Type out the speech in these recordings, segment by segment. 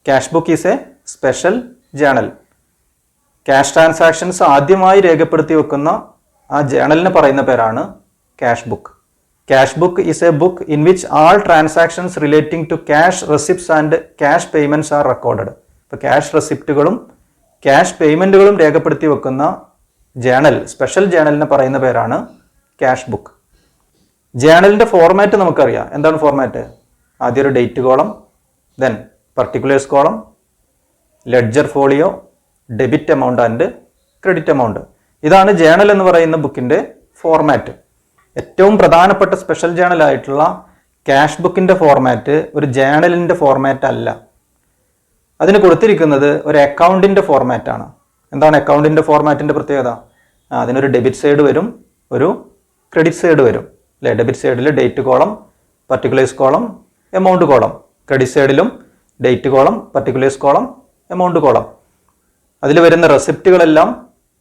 Cash book is a special journal. Cash transactions ആദ്യമായി രേഖപ്പെടുത്തി വെക്കുന്ന ആ ജേണലിന് പറയുന്ന പേരാണ് cash book. Cash book is a book in which all transactions relating to cash receipts and cash payments are recorded. ഇപ്പോൾ cash റെസിപ്റ്റുകളും cash പേയ്മെന്റുകളും രേഖപ്പെടുത്തി വെക്കുന്ന ജേണൽ, സ്പെഷ്യൽ ജേണലിന് പറയുന്ന പേരാണ് ക്യാഷ് ബുക്ക്. ജേണലിന്റെ ഫോർമാറ്റ് നമുക്കറിയാം. എന്താണ് ഫോർമാറ്റ്? ആദ്യം ഒരു date column, then particulars column, ledger folio, debit amount and credit amount. ഇതാണ് ജേണൽ എന്ന് പറയുന്ന ബുക്കിന്റെ ഫോർമാറ്റ്. ഏറ്റവും പ്രധാനപ്പെട്ട സ്പെഷ്യൽ ജേണൽ ആയിട്ടുള്ള ക്യാഷ് ബുക്കിന്റെ ഫോർമാറ്റ് ഒരു ജേണലിന്റെ ഫോർമാറ്റ് അല്ല. അതിന് കൊടുത്തിരിക്കുന്നത് ഒരു അക്കൗണ്ടിന്റെ ഫോർമാറ്റ് ആണ്. എന്താണ് അക്കൗണ്ടിന്റെ ഫോർമാറ്റിന്റെ പ്രത്യേകത? അതിനൊരു ഡെബിറ്റ് സൈഡ് വരും, ഒരു ക്രെഡിറ്റ് സൈഡ് വരും അല്ലേ? ഡെബിറ്റ് സൈഡിൽ date column, particulars column, amount column. Credit സൈഡിലും date column, particulars column, amount column. അതിൽ വരുന്ന റെസിപ്റ്റുകളെല്ലാം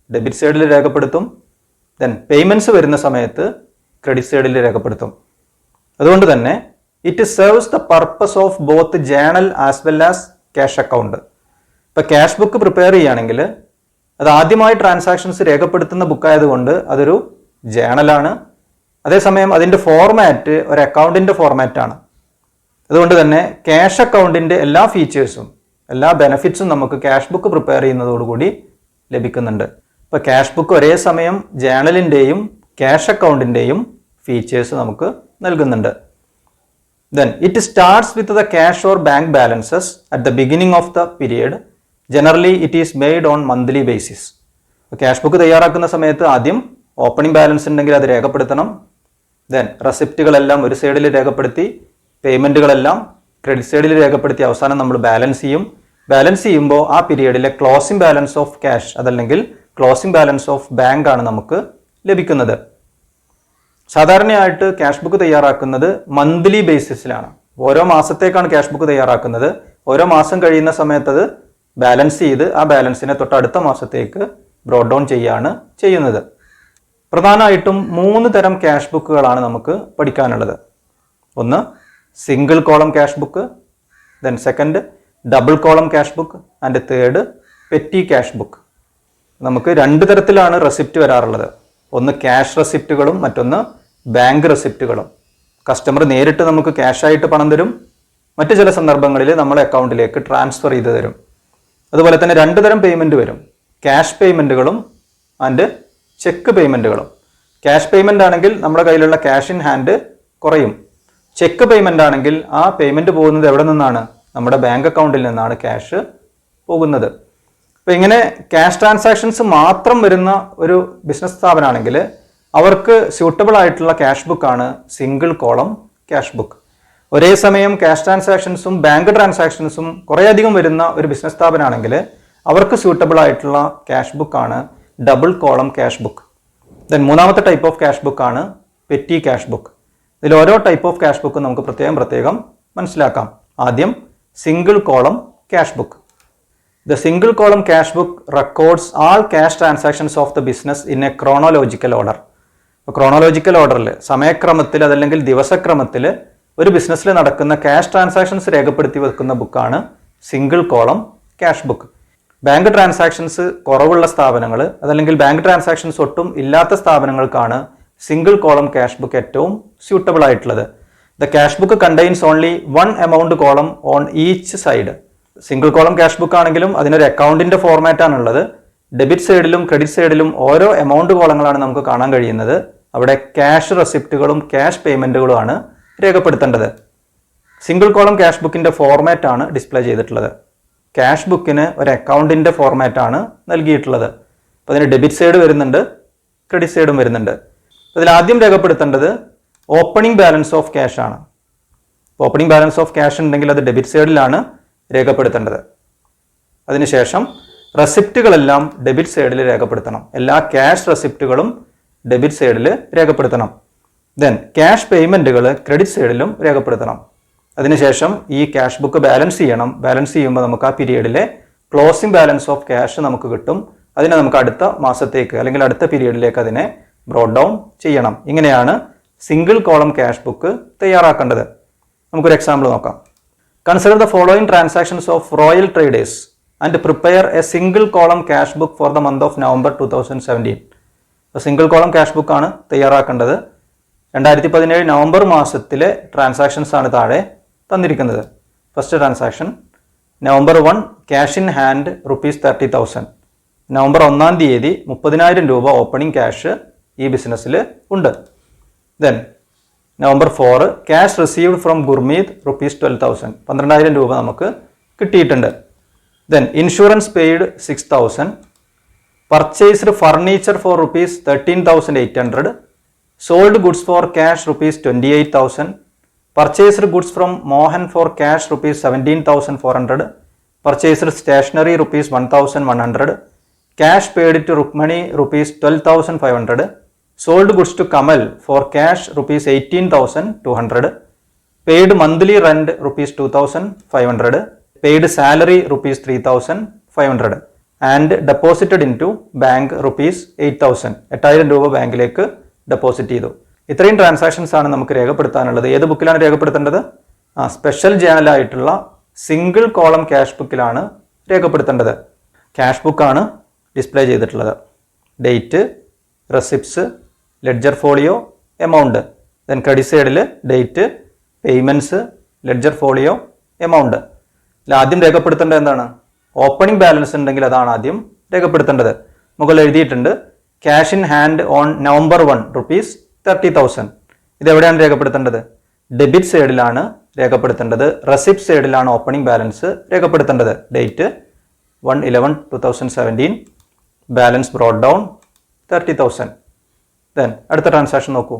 ഡെബിറ്റ് സൈഡിൽ രേഖപ്പെടുത്തും. ദെൻ പേയ്മെന്റ്സ് വരുന്ന സമയത്ത് ക്രെഡിറ്റ് സൈഡിൽ രേഖപ്പെടുത്തും. അതുകൊണ്ട് തന്നെ it serves the purpose of both journal as well as cash account. ഇപ്പൊ ക്യാഷ് ബുക്ക് പ്രിപ്പയർ ചെയ്യുകയാണെങ്കിൽ അത് ആദ്യമായി ട്രാൻസാക്ഷൻസ് രേഖപ്പെടുത്തുന്ന ബുക്കായതുകൊണ്ട് അതൊരു ജേണലാണ്. അതേസമയം അതിന്റെ ഫോർമാറ്റ് ഒരു അക്കൗണ്ടിന്റെ ഫോർമാറ്റ് ആണ്. അതുകൊണ്ട് തന്നെ ക്യാഷ് അക്കൗണ്ടിന്റെ എല്ലാ ഫീച്ചേഴ്സും എല്ലാ ബെനിഫിറ്റ്സും നമുക്ക് ക്യാഷ് ബുക്ക് പ്രിപ്പയർ ചെയ്യുന്നതോടുകൂടി ലഭിക്കുന്നുണ്ട്. ഇപ്പൊ ക്യാഷ് ബുക്ക് ഒരേ സമയം ജേണലിന്റെയും ക്യാഷ് അക്കൗണ്ടിന്റെയും ഫീച്ചേഴ്സ് നമുക്ക് നൽകുന്നുണ്ട്. Then it starts with the cash or bank balances at the beginning of the period. Generally it is made on monthly basis. Cash book തയ്യാറാക്കുന്ന സമയത്ത് ആദ്യം opening balance ഉണ്ടെങ്കിൽ അത് രേഖപ്പെടുത്തണം. ദെൻ റെസിപ്റ്റുകളെല്ലാം ഒരു സൈഡിൽ രേഖപ്പെടുത്തി, പേയ്മെന്റുകളെല്ലാം ക്രെഡിറ്റ് സൈഡിൽ രേഖപ്പെടുത്തി അവസാനം നമ്മൾ ബാലൻസ് ചെയ്യും. ബാലൻസ് ചെയ്യുമ്പോൾ ആ പീരീഡിലെ ക്ലോസിംഗ് ബാലൻസ് ഓഫ് ക്യാഷ് അതല്ലെങ്കിൽ ക്ലോസിംഗ് ബാലൻസ് ഓഫ് ബാങ്ക് ആണ് നമുക്ക് ലഭിക്കുന്നത്. സാധാരണയായിട്ട് ക്യാഷ് ബുക്ക് തയ്യാറാക്കുന്നത് മന്ത്ലി ബേസിസിലാണ്. ഓരോ മാസത്തേക്കാണ് ക്യാഷ് ബുക്ക് തയ്യാറാക്കുന്നത്. ഓരോ മാസം കഴിയുന്ന സമയത്ത് അത് ബാലൻസ് ചെയ്ത് ആ ബാലൻസിനെ തൊട്ടടുത്ത മാസത്തേക്ക് ബ്രോഡ് ഡൗൺ ചെയ്യാണ് ചെയ്യുന്നത്. പ്രധാനമായിട്ടും 3 തരം ക്യാഷ് ബുക്കുകളാണ് നമുക്ക് പഠിക്കാനുള്ളത്. ഒന്ന് single column cash book, then second double column cash book and third petty cash book. നമുക്ക് 2 തരത്തിലാണ് റെസിപ്റ്റ് വരാറുള്ളത്. ഒന്ന് ക്യാഷ് റെസിപ്റ്റുകളും മറ്റൊന്ന് ബാങ്ക് റെസിപ്റ്റുകളും. കസ്റ്റമർ നേരിട്ട് നമുക്ക് ക്യാഷായിട്ട് പണം തരും, മറ്റു ചില സന്ദർഭങ്ങളിൽ നമ്മളെ അക്കൗണ്ടിലേക്ക് ട്രാൻസ്ഫർ ചെയ്ത് തരും. അതുപോലെ തന്നെ 2 തരം പേയ്മെന്റ് വരും, ക്യാഷ് പേയ്മെന്റുകളും ആൻഡ് ചെക്ക് പേയ്മെന്റുകളും. ക്യാഷ് പേയ്മെന്റ് ആണെങ്കിൽ നമ്മുടെ കയ്യിലുള്ള ക്യാഷ് ഇൻ ഹാൻഡ് കുറയും. ചെക്ക് പേയ്മെന്റ് ആണെങ്കിൽ ആ പേയ്മെന്റ് പോകുന്നത് എവിടെ നിന്നാണ്? നമ്മുടെ ബാങ്ക് അക്കൗണ്ടിൽ നിന്നാണ് ക്യാഷ് പോകുന്നത്. അപ്പോൾ ഇങ്ങനെ ക്യാഷ് ട്രാൻസാക്ഷൻസ് മാത്രം വരുന്ന ഒരു ബിസിനസ് സ്ഥാപനമാണെങ്കിൽ അവർക്ക് സ്യൂട്ടബിൾ ആയിട്ടുള്ള ക്യാഷ് ബുക്കാണ് സിംഗിൾ കോളം ക്യാഷ് ബുക്ക്. ഒരേ സമയം ക്യാഷ് ട്രാൻസാക്ഷൻസും ബാങ്ക് ട്രാൻസാക്ഷൻസും കുറേയധികം വരുന്ന ഒരു ബിസിനസ് സ്ഥാപനമാണെങ്കിൽ അവർക്ക് സ്യൂട്ടബിൾ ആയിട്ടുള്ള ക്യാഷ് ബുക്കാണ് double column cash book. Then മൂന്നാമത്തെ ടൈപ്പ് ഓഫ് ക്യാഷ് ബുക്കാണ് പെറ്റി ക്യാഷ് ബുക്ക്. ഇതിൽ ഓരോ ടൈപ്പ് ഓഫ് ക്യാഷ് ബുക്ക് നമുക്ക് പ്രത്യേകം മനസ്സിലാക്കാം. ആദ്യം single column cash book. The single column cash book records all cash transactions of the business in a chronological order. Chronological ഓർഡറിൽ, സമയക്രമത്തിൽ അതല്ലെങ്കിൽ ദിവസക്രമത്തിൽ ഒരു ബിസിനസ്സിൽ നടക്കുന്ന ക്യാഷ് ട്രാൻസാക്ഷൻസ് രേഖപ്പെടുത്തി വെക്കുന്ന ബുക്കാണ് single column cash book. Bank transactions കുറവുള്ള സ്ഥാപനങ്ങൾ അതല്ലെങ്കിൽ ബാങ്ക് ട്രാൻസാക്ഷൻസ് ഒട്ടും ഇല്ലാത്ത സ്ഥാപനങ്ങൾക്കാണ് സിംഗിൾ കോളം ക്യാഷ് ബുക്ക് ഏറ്റവും സ്യൂട്ടബിൾ ആയിട്ടുള്ളത്. The cash book contains only 1 amount column on each side. Single column cash book ആണെങ്കിലും അതിനൊരു അക്കൗണ്ടിന്റെ ഫോർമാറ്റ് ആണുള്ളത്. ഡെബിറ്റ് സൈഡിലും ക്രെഡിറ്റ് സൈഡിലും ഓരോ എമൗണ്ട് കോളങ്ങളാണ് നമുക്ക് കാണാൻ കഴിയുന്നത്. അവിടെ ക്യാഷ് റെസിപ്റ്റുകളും ക്യാഷ് പേയ്മെന്റുകളുമാണ് രേഖപ്പെടുത്തേണ്ടത്. സിംഗിൾ കോളം ക്യാഷ് ബുക്കിന്റെ ഫോർമാറ്റ് ആണ് ഡിസ്പ്ലേ ചെയ്തിട്ടുള്ളത്. ക്യാഷ് ബുക്കിന് ഒരു അക്കൗണ്ടിന്റെ ഫോർമാറ്റ് ആണ് നൽകിയിട്ടുള്ളത്. അപ്പോൾ അതിന് ഡെബിറ്റ് സൈഡ് വരുന്നുണ്ട്, ക്രെഡിറ്റ് സൈഡും വരുന്നുണ്ട്. അതിൽ ആദ്യം രേഖപ്പെടുത്തേണ്ടത് ഓപ്പണിംഗ് ബാലൻസ് ഓഫ് ക്യാഷ് ആണ്. ഓപ്പണിംഗ് ബാലൻസ് ഓഫ് ക്യാഷ് ഉണ്ടെങ്കിൽ അത് ഡെബിറ്റ് സൈഡിലാണ് രേഖപ്പെടുത്തേണ്ടത്. അതിനുശേഷം റെസിപ്റ്റുകളെല്ലാം ഡെബിറ്റ് സൈഡിൽ രേഖപ്പെടുത്തണം. എല്ലാ ക്യാഷ് റെസിപ്റ്റുകളും ഡെബിറ്റ് സൈഡിൽ രേഖപ്പെടുത്തണം. ദെൻ ക്യാഷ് പേയ്മെന്റുകൾ ക്രെഡിറ്റ് സൈഡിലും രേഖപ്പെടുത്തണം. അതിനുശേഷം ഈ ക്യാഷ് ബുക്ക് ബാലൻസ് ചെയ്യണം. ബാലൻസ് ചെയ്യുമ്പോൾ നമുക്ക് ആ പീരീഡിലെ ക്ലോസിംഗ് ബാലൻസ് ഓഫ് ക്യാഷ് നമുക്ക് കിട്ടും. അതിനെ നമുക്ക് അടുത്ത മാസത്തേക്ക് അല്ലെങ്കിൽ അടുത്ത പീരീഡിലേക്ക് അതിനെ ബ്രോഡ് ഡൗൺ ചെയ്യണം. ഇങ്ങനെയാണ് സിംഗിൾ കോളം ക്യാഷ് ബുക്ക് തയ്യാറാക്കേണ്ടത്. നമുക്കൊരു എക്സാമ്പിൾ നോക്കാം. Consider the following transactions of royal traders and prepare A single column cash book for the month of November 2017. Single column cash book ആണ് തയ്യാറാക്കേണ്ടത്. 2017 നവംബർ മാസത്തിലെ transactions ആണ് താഴെ തന്നിരിക്കുന്നത്. First transaction November 1 cash in hand ₹30,000. November 1-ാം തീയതി 30,000 രൂപ opening cash ഈ ബിസിനസ്സിൽ ഉണ്ട്. Then November 4 cash received from Gurmeet ₹12,000. 12,000 രൂപ നമുക്ക് കിട്ടിയിട്ടുണ്ട്. Then insurance paid 6,000. Purchased furniture four ₹13,800. sold goods for cash ₹28,000. purchased goods from Mohan for cash ₹17,400. purchased stationery ₹1,100. cash paid to Rukmani ₹12,500. sold goods to Kamal for cash ₹18,200. paid monthly rent ₹2,500. paid salary ₹3,500 and deposited into bank ₹8,000. 8,000 രൂപ ബാങ്കിലേക്ക് deposit ചെയ്തു. ഇത്രയും transactions ആണ് നമുക്ക് രേഖപ്പെടുത്താനുള്ളത്. ഏത് ബുക്കിലാണ് രേഖപ്പെടുത്തേണ്ടത്? സ്പെഷ്യൽ ജേണലായിട്ടുള്ള സിംഗിൾ കോളം ക്യാഷ് ബുക്കിലാണ് രേഖപ്പെടുത്തേണ്ടത്. ക്യാഷ് ബുക്കാണ് ഡിസ്പ്ലേ ചെയ്തിട്ടുള്ളത്. Date, receipts, ledger folio, amount. Then credit സൈഡിൽ date, payments, ledger folio, amount. ആദ്യം രേഖപ്പെടുത്തേണ്ടത് എന്താണ്? ഓപ്പണിംഗ് ബാലൻസ് ഉണ്ടെങ്കിൽ അതാണ് ആദ്യം രേഖപ്പെടുത്തേണ്ടത്. മുകളിൽ എഴുതിയിട്ടുണ്ട് cash in hand on November 1 ₹30,000. ഇതെവിടെയാണ് രേഖപ്പെടുത്തേണ്ടത്? ഡെബിറ്റ് സൈഡിലാണ് രേഖപ്പെടുത്തേണ്ടത്. റെസിപ്റ്റ് സൈഡിലാണ് ഓപ്പണിംഗ് ബാലൻസ് രേഖപ്പെടുത്തേണ്ടത്. Date 1/11/2017. Balance brought down 30,000. Then അടുത്ത ട്രാൻസാക്ഷൻ നോക്കൂ.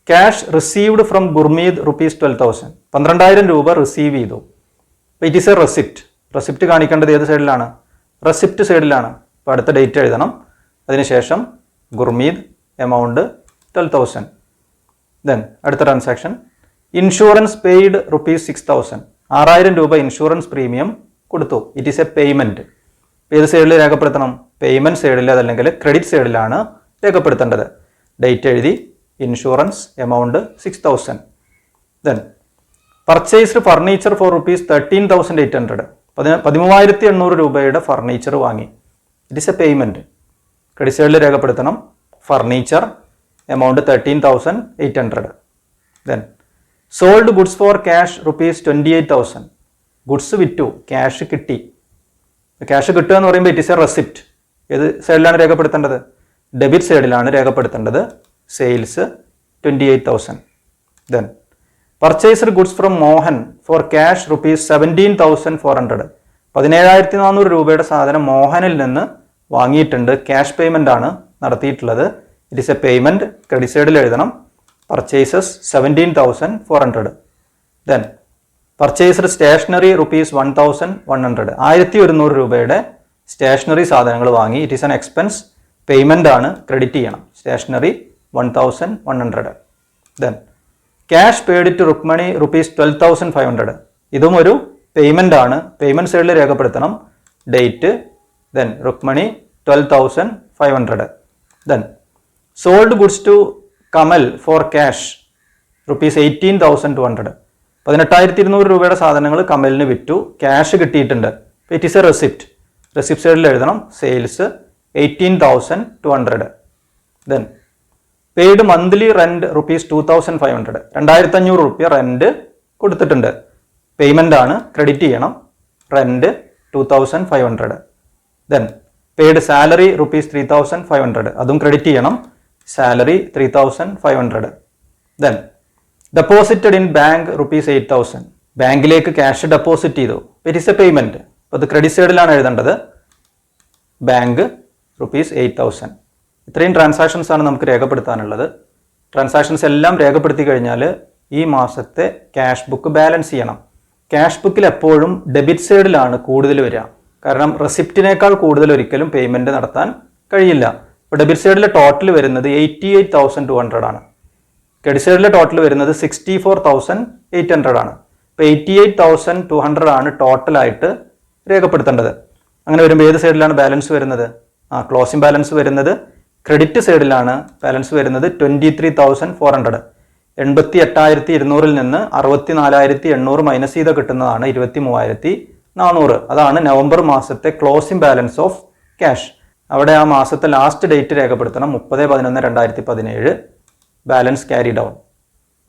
Cash received from Gurmeet ₹12,000. 12,000 രൂപ റിസീവ് ചെയ്തു. It is a receipt. Receipt കാണിക്കേണ്ടത് ഏത് സൈഡിലാണ്? റെസിപ്റ്റ് സൈഡിലാണ്. അപ്പോൾ അടുത്ത ഡേറ്റ് എഴുതണം. അതിനുശേഷം ഗുർമീത്, എമൗണ്ട് 12,000. ദെൻ അടുത്ത ട്രാൻസാക്ഷൻ ഇൻഷുറൻസ് പെയ്ഡ് ₹6,000. 6,000 രൂപ ഇൻഷുറൻസ് പ്രീമിയം കൊടുത്തു. It is a payment. ഏത് സൈഡിൽ രേഖപ്പെടുത്തണം? പേയ്മെൻറ്റ് സൈഡിൽ അതല്ലെങ്കിൽ ക്രെഡിറ്റ് സൈഡിലാണ് രേഖപ്പെടുത്തേണ്ടത്. ഡേറ്റ് എഴുതി, insurance, amount 6,000. Then purchased furniture four ₹13,800. 13,800 രൂപയുടെ ഫർണിച്ചർ വാങ്ങി. It is a payment. Credit സൈഡിൽ രേഖപ്പെടുത്തണം furniture, amount 13,800. Then sold goods for cash ₹28,000. Goods വിറ്റു, ക്യാഷ് കിട്ടി. ക്യാഷ് കിട്ടുക എന്ന് പറയുമ്പോൾ ഇറ്റ് ഈസ് എ റെസിപ്റ്റ്. ഏത് സൈഡിലാണ് രേഖപ്പെടുത്തേണ്ടത്? ഡെബിറ്റ് സൈഡിലാണ് രേഖപ്പെടുത്തേണ്ടത്. Sales 28,000. Then purchased goods from Mohan for cash ₹17,400. 17,400 രൂപയുടെ സാധനം മോഹനിൽ നിന്ന് വാങ്ങിയിട്ടുണ്ട്. ക്യാഷ് പേയ്മെൻ്റ് ആണ് നടത്തിയിട്ടുള്ളത്. It is a payment. Credit സൈഡിൽ എഴുതണം പർച്ചേസസ് 17,400. Then purchased stationery ₹1,100. 1,100 രൂപയുടെ സ്റ്റേഷനറി സാധനങ്ങൾ വാങ്ങി. It is an expense. Payment ആണ്, ക്രെഡിറ്റ് ചെയ്യണം. Stationery 1,100. Then cash paid to Rukmani ₹12,500. ഇതും ഒരു പേയ്മെൻ്റ് ആണ്. പേയ്മെൻറ്റ് സൈഡിൽ രേഖപ്പെടുത്തണം date. Then Rukmani 12,500. Then sold goods to Kamal for cash ₹18,200. 18,200 രൂപയുടെ സാധനങ്ങൾ കമലിന് വിറ്റു. ക്യാഷ് കിട്ടിയിട്ടുണ്ട്. It is a receipt. Receipt സൈഡിൽ എഴുതണം sales 18,200. Then paid monthly rent ₹2,500. 2,500 രൂപ റെന്റ് കൊടുത്തിട്ടുണ്ട്. പേയ്മെൻ്റ് ആണ്, ക്രെഡിറ്റ് ചെയ്യണം. റെന്റ് 2,500. Then paid salary ₹3,500. അതും ക്രെഡിറ്റ് ചെയ്യണം. Salary 3,500. Then deposited in bank ₹8,000. ബാങ്കിലേക്ക് ക്യാഷ് ഡെപ്പോസിറ്റ് ചെയ്തു. It is a payment. അപ്പോൾ അത് ക്രെഡിറ്റ് സൈഡിലാണ് എഴുതേണ്ടത്. ബാങ്ക് ₹8,000. ഇത്രയും ട്രാൻസാക്ഷൻസ് ആണ് നമുക്ക് രേഖപ്പെടുത്താനുള്ളത്. ട്രാൻസാക്ഷൻസ് എല്ലാം രേഖപ്പെടുത്തി കഴിഞ്ഞാൽ ഈ മാസത്തെ ക്യാഷ് ബുക്ക് ബാലൻസ് ചെയ്യണം. ക്യാഷ് ബുക്കിൽ എപ്പോഴും ഡെബിറ്റ് സൈഡിലാണ് കൂടുതൽ വരിക. കാരണം റെസിപ്റ്റിനേക്കാൾ കൂടുതൽ ഒരിക്കലും പേയ്മെൻറ്റ് നടത്താൻ കഴിയില്ല. ഇപ്പോൾ ഡെബിറ്റ് സൈഡിലെ ടോട്ടൽ വരുന്നത് 88,200 ആണ്. ക്രെഡിറ്റ് സൈഡിലെ ടോട്ടൽ വരുന്നത് 64,800 ആണ്. ഇപ്പോൾ 88,200 ആണ് ടോട്ടലായിട്ട് രേഖപ്പെടുത്തേണ്ടത്. അങ്ങനെ വരുമ്പോൾ ഏത് സൈഡിലാണ് ബാലൻസ് വരുന്നത്? ക്ലോസിംഗ് ബാലൻസ് വരുന്നത് ക്രെഡിറ്റ് സൈഡിലാണ്. ബാലൻസ് വരുന്നത് 23,400. 88,200 നിന്ന് 64,800 മൈനസ് ചെയ്ത് കിട്ടുന്നതാണ് 23,400. അതാണ് നവംബർ മാസത്തെ ക്ലോസിംഗ് ബാലൻസ് ഓഫ് ക്യാഷ്. അവിടെ ആ മാസത്തെ ലാസ്റ്റ് ഡേറ്റ് രേഖപ്പെടുത്തണം 30/11/2017 ബാലൻസ് ക്യാരി ഡൗൺ.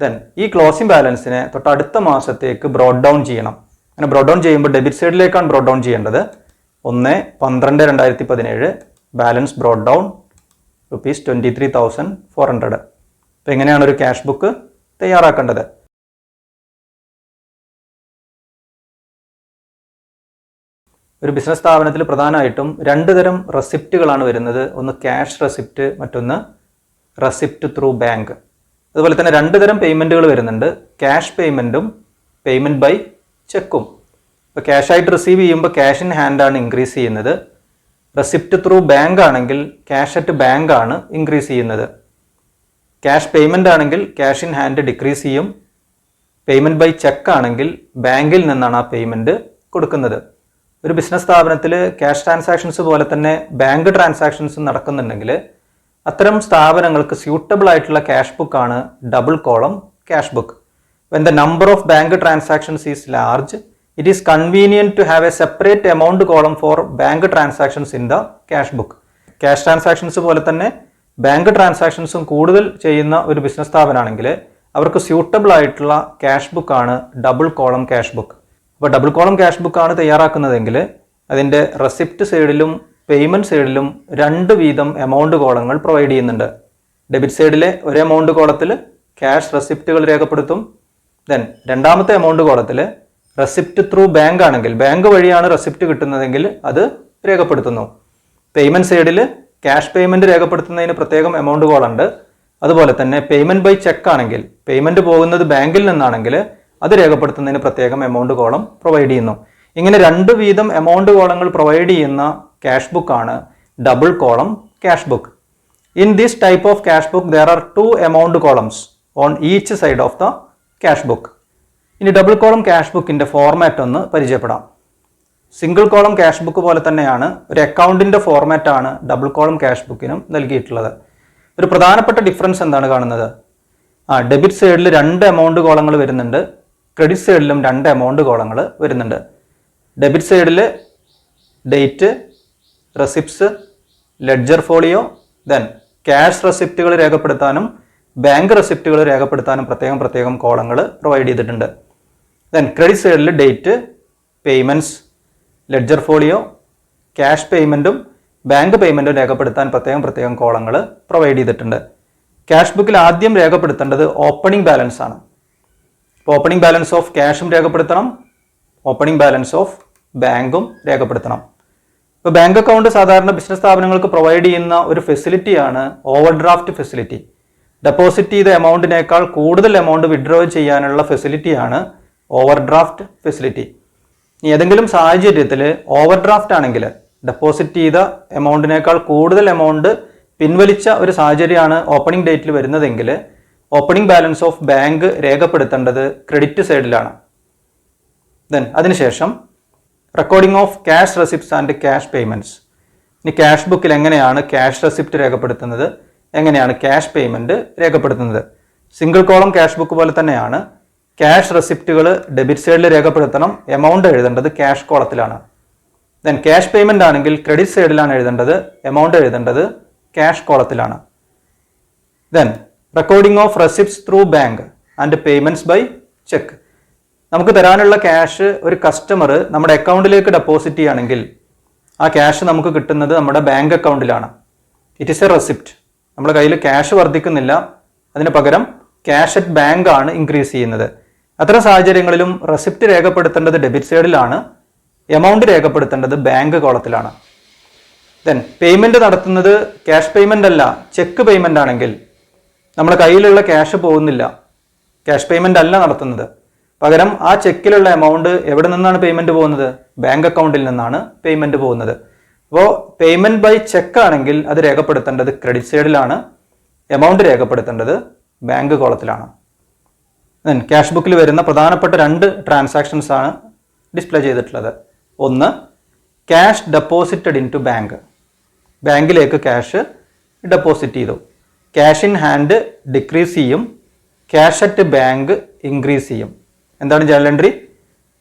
ദെൻ ഈ ക്ലോസിംഗ് ബാലൻസിനെ തൊട്ടടുത്ത മാസത്തേക്ക് ബ്രോഡ് ഡൗൺ ചെയ്യണം. അങ്ങനെ ബ്രോഡ് ഡൗൺ ചെയ്യുമ്പോൾ ഡെബിറ്റ് സൈഡിലേക്കാണ് ബ്രോഡ് ഡൗൺ ചെയ്യേണ്ടത്. 1/12/2017 ബാലൻസ് ബ്രോഡ് ഡൗൺ ₹23,400. അപ്പോൾ എങ്ങനെയാണ് ഒരു ക്യാഷ് ബുക്ക് തയ്യാറാക്കേണ്ടത്? ഒരു ബിസിനസ് സ്ഥാപനത്തിൽ പ്രധാനമായിട്ടും 2 തരം റെസിപ്റ്റുകളാണ് വരുന്നത്. ഒന്ന് ക്യാഷ് റെസിപ്റ്റ്, മറ്റൊന്ന് റെസിപ്റ്റ് ത്രൂ ബാങ്ക്. അതുപോലെ തന്നെ 2 തരം പേയ്മെൻറ്റുകൾ വരുന്നുണ്ട്. ക്യാഷ് പേയ്മെൻറ്റും പേയ്മെൻറ്റ് ബൈ ചെക്കും. ഇപ്പോൾ ക്യാഷായിട്ട് റിസീവ് ചെയ്യുമ്പോൾ ക്യാഷ് ഇൻ ഹാൻഡാണ് ഇൻക്രീസ് ചെയ്യുന്നത്. റെസിപ്റ്റ് ത്രൂ ബാങ്ക് ആണെങ്കിൽ ക്യാഷ് അറ്റ് ബാങ്ക് ആണ് ഇൻക്രീസ് ചെയ്യുന്നത്. ക്യാഷ് പേയ്മെൻ്റ് ആണെങ്കിൽ ക്യാഷ് ഇൻ ഹാൻഡ് ഡിക്രീസ് ചെയ്യും. പേയ്മെൻറ്റ് ബൈ ചെക്ക് ആണെങ്കിൽ ബാങ്കിൽ നിന്നാണ് ആ പേയ്മെൻറ്റ് കൊടുക്കുന്നത്. ഒരു ബിസിനസ് സ്ഥാപനത്തിൽ ക്യാഷ് ട്രാൻസാക്ഷൻസ് പോലെ തന്നെ ബാങ്ക് ട്രാൻസാക്ഷൻസ് നടക്കുന്നുണ്ടെങ്കിൽ അത്തരം സ്ഥാപനങ്ങൾക്ക് സ്യൂട്ടബിൾ ആയിട്ടുള്ള ക്യാഷ് ബുക്കാണ് double column cash book. When the number of bank transactions is large, it is convenient to have a separate amount column for bank transactions in the cash book. Cash transactions പോലെ തന്നെ bank ട്രാൻസാക്ഷൻസും കൂടുതൽ ചെയ്യുന്ന ഒരു business സ്ഥാപനമാണെങ്കിൽ അവർക്ക് suitable ആയിട്ടുള്ള cash ബുക്കാണ് double column cash book. അപ്പോൾ double column cash ബുക്കാണ് തയ്യാറാക്കുന്നതെങ്കിൽ അതിൻ്റെ റെസിപ്റ്റ് സൈഡിലും പേയ്മെൻറ്റ് സൈഡിലും 2 വീതം എമൗണ്ട് കോളങ്ങൾ പ്രൊവൈഡ് ചെയ്യുന്നുണ്ട്. ഡെബിറ്റ് സൈഡിലെ ഒരു എമൗണ്ട് കോളത്തിൽ ക്യാഷ് റെസിപ്റ്റുകൾ രേഖപ്പെടുത്തും. ദെൻ രണ്ടാമത്തെ എമൗണ്ട് കോളത്തിൽ റെസിപ്റ്റ് ത്രൂ ബാങ്ക് ആണെങ്കിൽ ബാങ്ക് വഴിയാണ് റെസിപ്റ്റ് കിട്ടുന്നതെങ്കിൽ അത് രേഖപ്പെടുത്തുന്നു. പേയ്മെൻറ്റ് സൈഡിൽ ക്യാഷ് പേയ്മെൻറ്റ് രേഖപ്പെടുത്തുന്നതിന് പ്രത്യേകം എമൗണ്ട് കോളുണ്ട്. അതുപോലെ തന്നെ പേയ്മെൻറ്റ് ബൈ ചെക്ക് ആണെങ്കിൽ പേയ്മെൻറ്റ് പോകുന്നത് ബാങ്കിൽ നിന്നാണെങ്കിൽ അത് രേഖപ്പെടുത്തുന്നതിന് പ്രത്യേകം എമൗണ്ട് കോളം പ്രൊവൈഡ് ചെയ്യുന്നു. ഇങ്ങനെ 2 വീതം എമൗണ്ട് കോളങ്ങൾ പ്രൊവൈഡ് ചെയ്യുന്ന ക്യാഷ് ബുക്കാണ് double column cash book. In this type of cash book there are 2 amount columns on each side of the cash book. ഇനി ഡബിൾ കോളം ക്യാഷ് ബുക്കിൻ്റെ ഫോർമാറ്റ് ഒന്ന് പരിചയപ്പെടാം. സിംഗിൾ കോളം ക്യാഷ് ബുക്ക് പോലെ തന്നെയാണ് ഒരു അക്കൗണ്ടിൻ്റെ ഫോർമാറ്റാണ് ഡബിൾ കോളം ക്യാഷ് ബുക്കിനും നൽകിയിട്ടുള്ളത്. ഒരു പ്രധാനപ്പെട്ട ഡിഫറൻസ് എന്താണ് കാണുന്നത്? ഡെബിറ്റ് സൈഡിൽ 2 എമൗണ്ട് കോളങ്ങൾ വരുന്നുണ്ട്, ക്രെഡിറ്റ് സൈഡിലും 2 എമൗണ്ട് കോളങ്ങൾ വരുന്നുണ്ട്. ഡെബിറ്റ് സൈഡിൽ date, receipts, ledger folio, then cash റെസിപ്റ്റുകൾ രേഖപ്പെടുത്താനും ബാങ്ക് റെസിപ്റ്റുകൾ രേഖപ്പെടുത്താനും പ്രത്യേകം കോളങ്ങൾ പ്രൊവൈഡ് ചെയ്തിട്ടുണ്ട്. ദെൻ ക്രെഡിറ്റ് സൈഡിൽ date, payments, ledger folio, cash പേയ്മെൻറ്റും ബാങ്ക് പേയ്മെൻറ്റും രേഖപ്പെടുത്താൻ പ്രത്യേകം കോളങ്ങൾ പ്രൊവൈഡ് ചെയ്തിട്ടുണ്ട്. ക്യാഷ് ബുക്കിൽ ആദ്യം രേഖപ്പെടുത്തേണ്ടത് ഓപ്പണിംഗ് ബാലൻസ് ആണ്. ഇപ്പോൾ ഓപ്പണിംഗ് ബാലൻസ് ഓഫ് ക്യാഷും രേഖപ്പെടുത്തണം, ഓപ്പണിംഗ് ബാലൻസ് ഓഫ് ബാങ്കും രേഖപ്പെടുത്തണം. ഇപ്പോൾ ബാങ്ക് അക്കൗണ്ട് സാധാരണ ബിസിനസ് സ്ഥാപനങ്ങൾക്ക് പ്രൊവൈഡ് ചെയ്യുന്ന ഒരു ഫെസിലിറ്റിയാണ് ഓവർ ഡ്രാഫ്റ്റ് ഫെസിലിറ്റി. ഡെപ്പോസിറ്റ് ചെയ്ത എമൗണ്ടിനേക്കാൾ കൂടുതൽ എമൗണ്ട് വിഡ്രോ ചെയ്യാനുള്ള ഫെസിലിറ്റിയാണ് ഓവർ ഡ്രാഫ്റ്റ് ഫെസിലിറ്റി. ഏതെങ്കിലും സാഹചര്യത്തിൽ ഓവർ ഡ്രാഫ്റ്റ് ആണെങ്കിൽ ഡെപ്പോസിറ്റ് ചെയ്ത എമൗണ്ടിനേക്കാൾ കൂടുതൽ എമൗണ്ട് പിൻവലിച്ച ഒരു സാഹചര്യമാണ് ഓപ്പണിംഗ് ഡേറ്റിൽ വരുന്നതെങ്കിൽ ഓപ്പണിംഗ് ബാലൻസ് ഓഫ് ബാങ്ക് രേഖപ്പെടുത്തേണ്ടത് ക്രെഡിറ്റ് സൈഡിലാണ്. ദെൻ അതിനുശേഷം recording of cash receipts and cash payments. ഇനി ക്യാഷ് ബുക്കിൽ എങ്ങനെയാണ് ക്യാഷ് റെസിപ്റ്റ് രേഖപ്പെടുത്തുന്നത്, എങ്ങനെയാണ് ക്യാഷ് പേയ്മെൻറ്റ് രേഖപ്പെടുത്തുന്നത്? സിംഗിൾ കോളം ക്യാഷ് ബുക്ക് പോലെ തന്നെയാണ്. ക്യാഷ് റെസിപ്റ്റുകൾ ഡെബിറ്റ് സൈഡിൽ രേഖപ്പെടുത്തണം, എമൗണ്ട് എഴുതേണ്ടത് ക്യാഷ് കോളത്തിലാണ്. ദെൻ ക്യാഷ് പേയ്മെൻ്റ് ആണെങ്കിൽ ക്രെഡിറ്റ് സൈഡിലാണ് എഴുതേണ്ടത്, എമൗണ്ട് എഴുതേണ്ടത് ക്യാഷ് കോളത്തിലാണ്. Then recording of receipts through bank and payments by cheque. നമുക്ക് തരാനുള്ള ക്യാഷ് ഒരു കസ്റ്റമർ നമ്മുടെ അക്കൗണ്ടിലേക്ക് ഡെപ്പോസിറ്റ് ചെയ്യുകയാണെങ്കിൽ ആ ക്യാഷ് നമുക്ക് കിട്ടുന്നത് നമ്മുടെ ബാങ്ക് അക്കൗണ്ടിലാണ്. It is a receipt. നമ്മുടെ കയ്യിൽ ക്യാഷ് വർദ്ധിക്കുന്നില്ല, അതിന് പകരം ക്യാഷ് അറ്റ് ബാങ്ക് ആണ് ഇൻക്രീസ് ചെയ്യുന്നത്. അത്തരം സാഹചര്യങ്ങളിലും റെസിപ്റ്റ് രേഖപ്പെടുത്തേണ്ടത് ഡെബിറ്റ് സൈഡിലാണ്, എമൗണ്ട് രേഖപ്പെടുത്തേണ്ടത് ബാങ്ക് കോളത്തിലാണ്. ദെൻ പേയ്മെൻറ്റ് നടത്തുന്നത് ക്യാഷ് പേയ്മെൻ്റ് അല്ല, ചെക്ക് പേയ്മെൻ്റ് ആണെങ്കിൽ നമ്മുടെ കയ്യിലുള്ള ക്യാഷ് പോകുന്നില്ല, ക്യാഷ് പേയ്മെൻ്റ് അല്ല നടത്തുന്നത്. പകരം ആ ചെക്കിലുള്ള എമൗണ്ട് എവിടെ നിന്നാണ് പേയ്മെൻറ്റ് പോകുന്നത്? ബാങ്ക് അക്കൗണ്ടിൽ നിന്നാണ് പേയ്മെൻറ്റ് പോകുന്നത്. അപ്പോൾ പേയ്മെൻറ്റ് ബൈ ചെക്ക് ആണെങ്കിൽ അത് രേഖപ്പെടുത്തേണ്ടത് ക്രെഡിറ്റ് സൈഡിലാണ്, എമൗണ്ട് രേഖപ്പെടുത്തേണ്ടത് ബാങ്ക് കോളത്തിലാണ്. ദെൻ ക്യാഷ് ബുക്കിൽ വരുന്ന പ്രധാനപ്പെട്ട 2 ട്രാൻസാക്ഷൻസ് ആണ് ഡിസ്പ്ലേ ചെയ്തിട്ടുള്ളത്. ഒന്ന്, cash deposited in to bank. ബാങ്കിലേക്ക് ക്യാഷ് ഡെപ്പോസിറ്റ് ചെയ്തു. ക്യാഷ് ഇൻ ഹാൻഡ് ഡിക്രീസ് ചെയ്യും, ക്യാഷ് അറ്റ് ബാങ്ക് ഇൻക്രീസ് ചെയ്യും. എന്താണ് journal entry?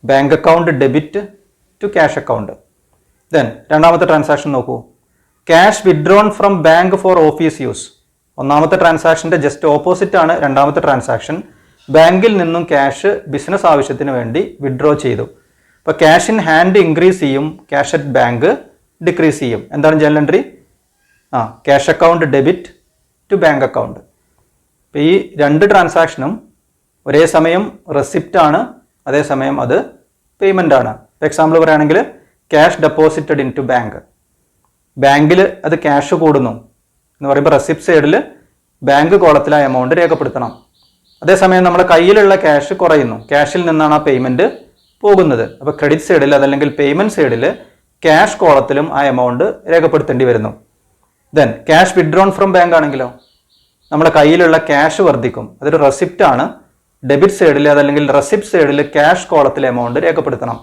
Bank account debit to cash account. Then രണ്ടാമത്തെ ട്രാൻസാക്ഷൻ നോക്കൂ. Cash withdrawn from bank for office use. ഒന്നാമത്തെ ട്രാൻസാക്ഷൻ്റെ just opposite ആണ് രണ്ടാമത്തെ ട്രാൻസാക്ഷൻ. ബാങ്കിൽ നിന്നും ക്യാഷ് ബിസിനസ് ആവശ്യത്തിന് വേണ്ടി വിഡ്രോ ചെയ്തു. അപ്പോൾ ക്യാഷ് ഇൻ ഹാൻഡ് ഇൻക്രീസ് ചെയ്യും, ക്യാഷ് അറ്റ് ബാങ്ക് ഡിക്രീസ് ചെയ്യും. എന്താണ് journal entry? Cash account debit to bank account. അപ്പോൾ ഈ രണ്ട് ട്രാൻസാക്ഷനും ഒരേ സമയം റെസിപ്റ്റ് ആണ്, അതേസമയം അത് പേയ്മെൻ്റ് ആണ്. എക്സാമ്പിൾ പറയുകയാണെങ്കിൽ cash deposited in to bank. ബാങ്കിൽ അത് ക്യാഷ് കൂടുന്നു എന്ന് പറയുമ്പോൾ റെസിപ്റ്റ് സൈഡിൽ ബാങ്ക് കോളത്തിൽ ആ എമൗണ്ട് രേഖപ്പെടുത്തണം. അതേസമയം നമ്മുടെ കയ്യിലുള്ള ക്യാഷ് കുറയുന്നു, ക്യാഷിൽ നിന്നാണ് ആ പേയ്മെൻറ്റ് പോകുന്നത്. അപ്പോൾ ക്രെഡിറ്റ് സൈഡിൽ അതല്ലെങ്കിൽ പേയ്മെൻറ്റ് സൈഡിൽ ക്യാഷ് കോളത്തിലും ആ എമൗണ്ട് രേഖപ്പെടുത്തേണ്ടി വരുന്നു. Then cash withdrawn from bank ആണെങ്കിലോ നമ്മുടെ കയ്യിലുള്ള ക്യാഷ് വർദ്ധിക്കും, അതൊരു റെസിപ്റ്റ് ആണ്. ഡെബിറ്റ് സൈഡിൽ അതല്ലെങ്കിൽ റെസിപ്റ്റ് സൈഡിൽ ക്യാഷ് കോളത്തിൽ എമൗണ്ട് രേഖപ്പെടുത്തണം.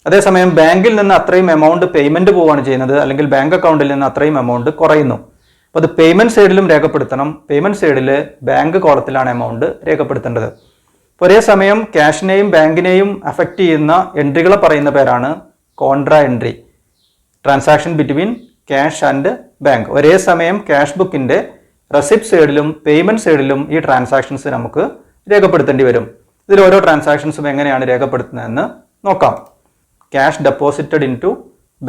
അതേസമയം ബാങ്കിൽ നിന്ന് അത്രയും എമൗണ്ട് പേയ്മെൻറ്റ് പോവുകയാണ് ചെയ്യുന്നത്, അല്ലെങ്കിൽ ബാങ്ക് അക്കൗണ്ടിൽ നിന്ന് അത്രയും എമൗണ്ട് കുറയുന്നു. അപ്പോൾ അത് പേയ്മെൻറ്റ് സൈഡിലും രേഖപ്പെടുത്തണം, പേയ്മെൻറ്റ് സൈഡിൽ ബാങ്ക് കോളത്തിലാണ് എമൗണ്ട് രേഖപ്പെടുത്തേണ്ടത്. ഒരേ സമയം ക്യാഷിനെയും ബാങ്കിനെയും അഫക്റ്റ് ചെയ്യുന്ന എൻട്രികളെ പറയുന്ന പേരാണ് contra entry. Transaction between cash and bank. ഒരേ സമയം ക്യാഷ് ബുക്കിൻ്റെ റെസിപ്റ്റ് സൈഡിലും പേയ്മെൻറ്റ് സൈഡിലും ഈ ട്രാൻസാക്ഷൻസ് നമുക്ക് രേഖപ്പെടുത്തേണ്ടി വരും. ഇതിൽ ഓരോ ട്രാൻസാക്ഷൻസും എങ്ങനെയാണ് രേഖപ്പെടുത്തുന്നതെന്ന് നോക്കാം. Cash deposited in to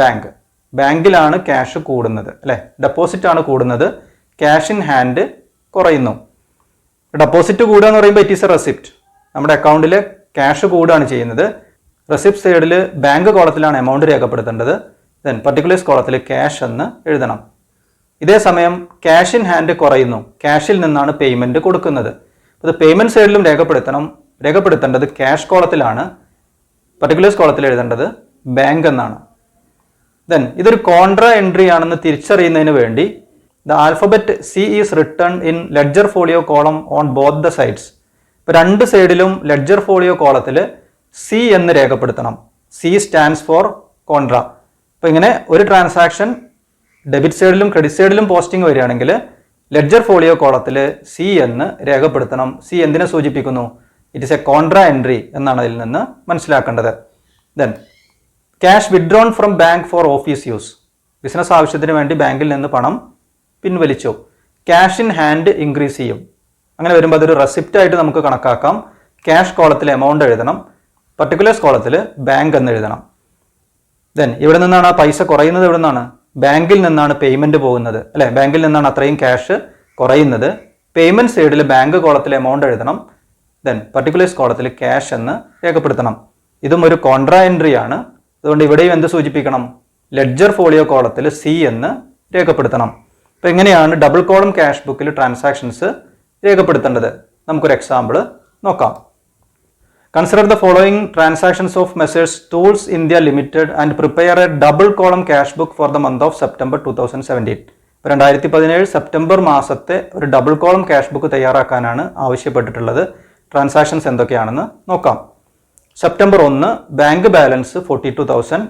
bank. ബാങ്കിലാണ് ക്യാഷ് കൂടുന്നത് അല്ലേ, ഡെപ്പോസിറ്റ് ആണ് കൂടുന്നത്, ക്യാഷ് ഇൻ ഹാൻഡ് കുറയുന്നു. ഡെപ്പോസിറ്റ് കൂടുക എന്ന് പറയുമ്പോൾ ഇറ്റ് ഈസ് എ റെസിപ്റ്റ്. നമ്മുടെ അക്കൗണ്ടിൽ ക്യാഷ് കൂടുകയാണ് ചെയ്യുന്നത്. റെസിപ്റ്റ് സൈഡിൽ ബാങ്ക് കോളത്തിലാണ് എമൗണ്ട് രേഖപ്പെടുത്തേണ്ടത്. ദെൻ പർട്ടിക്കുലേഴ്സ് കോളത്തിൽ ക്യാഷ് എന്ന് എഴുതണം. ഇതേ സമയം ക്യാഷ് ഇൻ ഹാൻഡ് കുറയുന്നു, ക്യാഷിൽ നിന്നാണ് പേയ്മെൻറ്റ് കൊടുക്കുന്നത്. അത് പേയ്മെൻറ്റ് സൈഡിലും രേഖപ്പെടുത്തേണ്ടത് ക്യാഷ് കോളത്തിലാണ്, പർട്ടിക്കുലേഴ്സ് കോളത്തിൽ എഴുതേണ്ടത് ബാങ്ക് എന്നാണ്. ദെൻ ഇതൊരു കോൺട്രാ എൻട്രി ആണെന്ന് തിരിച്ചറിയുന്നതിന് വേണ്ടി the alphabet C is written in ledger folio column on both the sides. ഇപ്പോൾ രണ്ട് സൈഡിലും ലെഡ്ജർ ഫോളിയോ കോളത്തിൽ സി എന്ന് രേഖപ്പെടുത്തണം. C stands for contra. അപ്പോൾ ഇങ്ങനെ ഒരു ട്രാൻസാക്ഷൻ ഡെബിറ്റ് സൈഡിലും ക്രെഡിറ്റ് സൈഡിലും പോസ്റ്റിംഗ് വരികയാണെങ്കിൽ ലെഡ്ജർ ഫോളിയോ കോളത്തിൽ സി എന്ന് രേഖപ്പെടുത്തണം. സി എന്തിനെ സൂചിപ്പിക്കുന്നു? It is A contra entry എന്നാണ് അതിൽ നിന്ന് മനസ്സിലാക്കേണ്ടത്. Then cash withdrawn from bank for office use. Business ആവശ്യത്തിന് വേണ്ടി ബാങ്കിൽ നിന്ന് പണം പിൻവലിച്ചു. ക്യാഷ് ഇൻ ഹാൻഡ് ഇൻക്രീസ് ചെയ്യും. അങ്ങനെ വരുമ്പോൾ അതൊരു റെസിപ്റ്റ് ആയിട്ട് നമുക്ക് കണക്കാക്കാം. ക്യാഷ് കോളത്തിൽ എമൗണ്ട് എഴുതണം, പർട്ടിക്കുലേഴ്സ് കോളത്തിൽ ബാങ്ക് എന്ന് എഴുതണം. ദെൻ ഇവിടെ നിന്നാണ് ആ പൈസ കുറയുന്നത്, ഇവിടെ നിന്നാണ് ബാങ്കിൽ നിന്നാണ് പേയ്മെൻറ്റ് പോകുന്നത് അല്ലേ, ബാങ്കിൽ നിന്നാണ് അത്രയും ക്യാഷ് കുറയുന്നത്. പേയ്മെൻറ്റ് സൈഡിൽ ബാങ്ക് കോളത്തിൽ എമൗണ്ട് എഴുതണം, ദെൻ പർട്ടിക്കുലേഴ്സ് കോളത്തിൽ ക്യാഷ് എന്ന് രേഖപ്പെടുത്തണം. ഇതും ഒരു കോൺട്രാ എൻട്രി ആണ്. അതുകൊണ്ട് ഇവിടെയും എന്ത് സൂചിപ്പിക്കണം? ലെഡ്ജർ ഫോളിയോ കോളത്തിൽ സി എന്ന് രേഖപ്പെടുത്തണം. അപ്പോൾ എങ്ങനെയാണ് ഡബിൾ കോളം ക്യാഷ് ബുക്കിൽ ട്രാൻസാക്ഷൻസ് രേഖപ്പെടുത്തേണ്ടത്? നമുക്കൊരു എക്സാമ്പിൾ നോക്കാം. Consider the following transactions of messrs tools India limited and prepare a double column cash book for the month of September 2017. 2017 September മാസത്തെ ഒരു ഡബിൾ കോളം ക്യാഷ് ബുക്ക് തയ്യാറാക്കാനാണ് ആവശ്യപ്പെട്ടിട്ടുള്ളത്. Transactions എന്തൊക്കെയാണെന്ന് നോക്കാം. September 1 bank balance 42,000.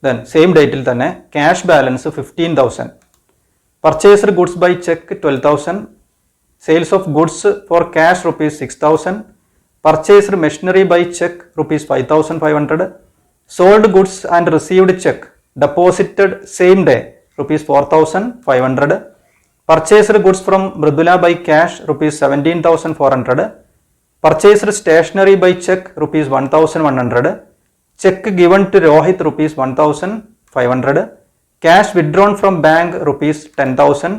Then same ഡേറ്റിൽ തന്നെ cash balance 15,000. Purchased goods by cheque 12,000. Sales of goods for cash ₹6,000. Purchased machinery by cheque ₹5,500. Sold goods and received cheque deposited same day ₹4,500. Purchased goods from Mridula by cash ₹17,400. Purchased stationery by check ₹1,100. Check given to Rohit ₹1,500. Cash withdrawn from bank ₹10,000.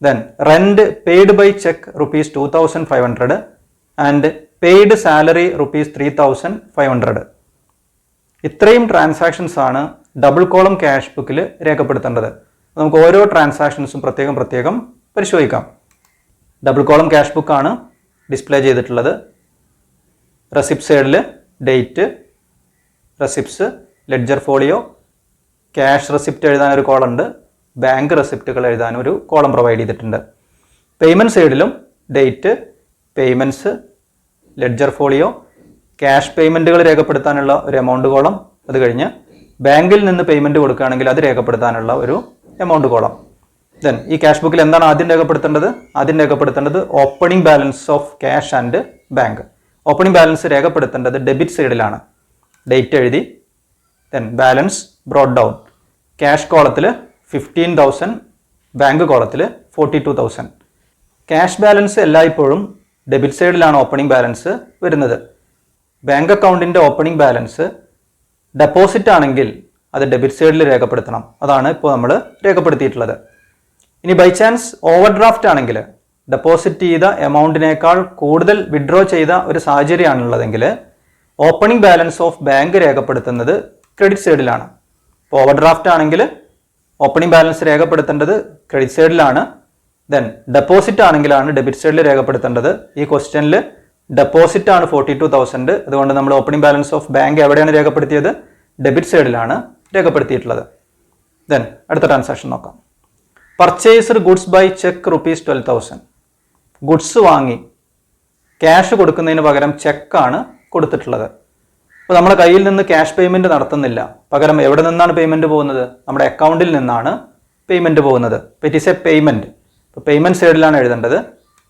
Then rent paid by check ₹2,500 and paid salary ₹3,500. ഇത്രയും transactions ആണ് double column cash ബുക്കിൽ രേഖപ്പെടുത്തേണ്ടത്. നമുക്ക് ഓരോ ട്രാൻസാക്ഷൻസും പ്രത്യേകം പരിശോധിക്കാം. Double column cash ബുക്കാണ് display ചെയ്തിട്ടുള്ളത്. റെസിപ്റ്റ് സൈഡിൽ date, receipts, ledger folio, cash receipt എഴുതാൻ ഒരു കോളം ഉണ്ട്, ബാങ്ക് റെസിപ്റ്റുകൾ എഴുതാൻ ഒരു കോളം പ്രൊവൈഡ് ചെയ്തിട്ടുണ്ട്. പേയ്മെൻറ്റ് സൈഡിലും date, payments, ledger folio, cash പേയ്മെൻറ്റുകൾ രേഖപ്പെടുത്താനുള്ള ഒരു എമൗണ്ട് കോളം, അത് കഴിഞ്ഞ് ബാങ്കിൽ നിന്ന് പേയ്മെൻറ്റ് കൊടുക്കുകയാണെങ്കിൽ അത് രേഖപ്പെടുത്താനുള്ള ഒരു എമൗണ്ട് കോളം. ദെൻ ഈ ക്യാഷ് ബുക്കിൽ എന്താണ് ആദ്യം രേഖപ്പെടുത്തേണ്ടത്? ആദ്യം രേഖപ്പെടുത്തേണ്ടത് opening balance of cash and bank. Opening balance രേഖപ്പെടുത്തേണ്ടത് ഡെബിറ്റ് സൈഡിലാണ്. ഡേറ്റ് എഴുതി, then balance brought down. Cash കോളത്തിൽ 15,000, ബാങ്ക് കോളത്തിൽ 42,000. ക്യാഷ് ബാലൻസ് എല്ലായ്പ്പോഴും ഡെബിറ്റ് സൈഡിലാണ് ഓപ്പണിംഗ് ബാലൻസ് വരുന്നത്. ബാങ്ക് അക്കൗണ്ടിൻ്റെ ഓപ്പണിംഗ് ബാലൻസ് ഡെപ്പോസിറ്റ് ആണെങ്കിൽ അത് ഡെബിറ്റ് സൈഡിൽ രേഖപ്പെടുത്തണം. അതാണ് ഇപ്പോൾ നമ്മൾ രേഖപ്പെടുത്തിയിട്ടുള്ളത്. ഇനി ബൈ ചാൻസ് ഓവർ ഡ്രാഫ്റ്റ് ആണെങ്കിൽ, ഡെപ്പോസിറ്റ് ചെയ്ത എമൗണ്ടിനേക്കാൾ കൂടുതൽ വിഡ്രോ ചെയ്ത ഒരു സാഹചര്യമാണുള്ളതെങ്കിൽ ഓപ്പണിംഗ് ബാലൻസ് ഓഫ് ബാങ്ക് രേഖപ്പെടുത്തുന്നത് ക്രെഡിറ്റ് സൈഡിലാണ്. ഇപ്പോൾ ഓവർ ഡ്രാഫ്റ്റ് ആണെങ്കിൽ ഓപ്പണിംഗ് ബാലൻസ് രേഖപ്പെടുത്തേണ്ടത് ക്രെഡിറ്റ് സൈഡിലാണ്. ദെൻ ഡെപ്പോസിറ്റ് ആണെങ്കിലാണ് ഡെബിറ്റ് സൈഡിൽ രേഖപ്പെടുത്തേണ്ടത്. ഈ ക്വസ്റ്റ്യനിൽ ഡെപ്പോസിറ്റ് ആണ് 42,000. അതുകൊണ്ട് നമ്മൾ ഓപ്പണിംഗ് ബാലൻസ് ഓഫ് ബാങ്ക് എവിടെയാണ് രേഖപ്പെടുത്തിയത്? ഡെബിറ്റ് സൈഡിലാണ് രേഖപ്പെടുത്തിയിട്ടുള്ളത്. ദെൻ അടുത്ത ട്രാൻസാക്ഷൻ നോക്കാം. Purchased goods by cheque ₹12,000. Goods വാങ്ങി ക്യാഷ് കൊടുക്കുന്നതിന് പകരം ചെക്കാണ് കൊടുത്തിട്ടുള്ളത്. അപ്പോൾ നമ്മുടെ കയ്യിൽ നിന്ന് ക്യാഷ് പേയ്മെൻറ്റ് നടത്തുന്നില്ല. പകരം എവിടെ നിന്നാണ് പേയ്മെൻറ്റ് പോകുന്നത്? നമ്മുടെ അക്കൗണ്ടിൽ നിന്നാണ് പേയ്മെൻറ്റ് പോകുന്നത്. It is a payment. ഇപ്പോൾ പേയ്മെൻറ്റ് സൈഡിലാണ് എഴുതേണ്ടത്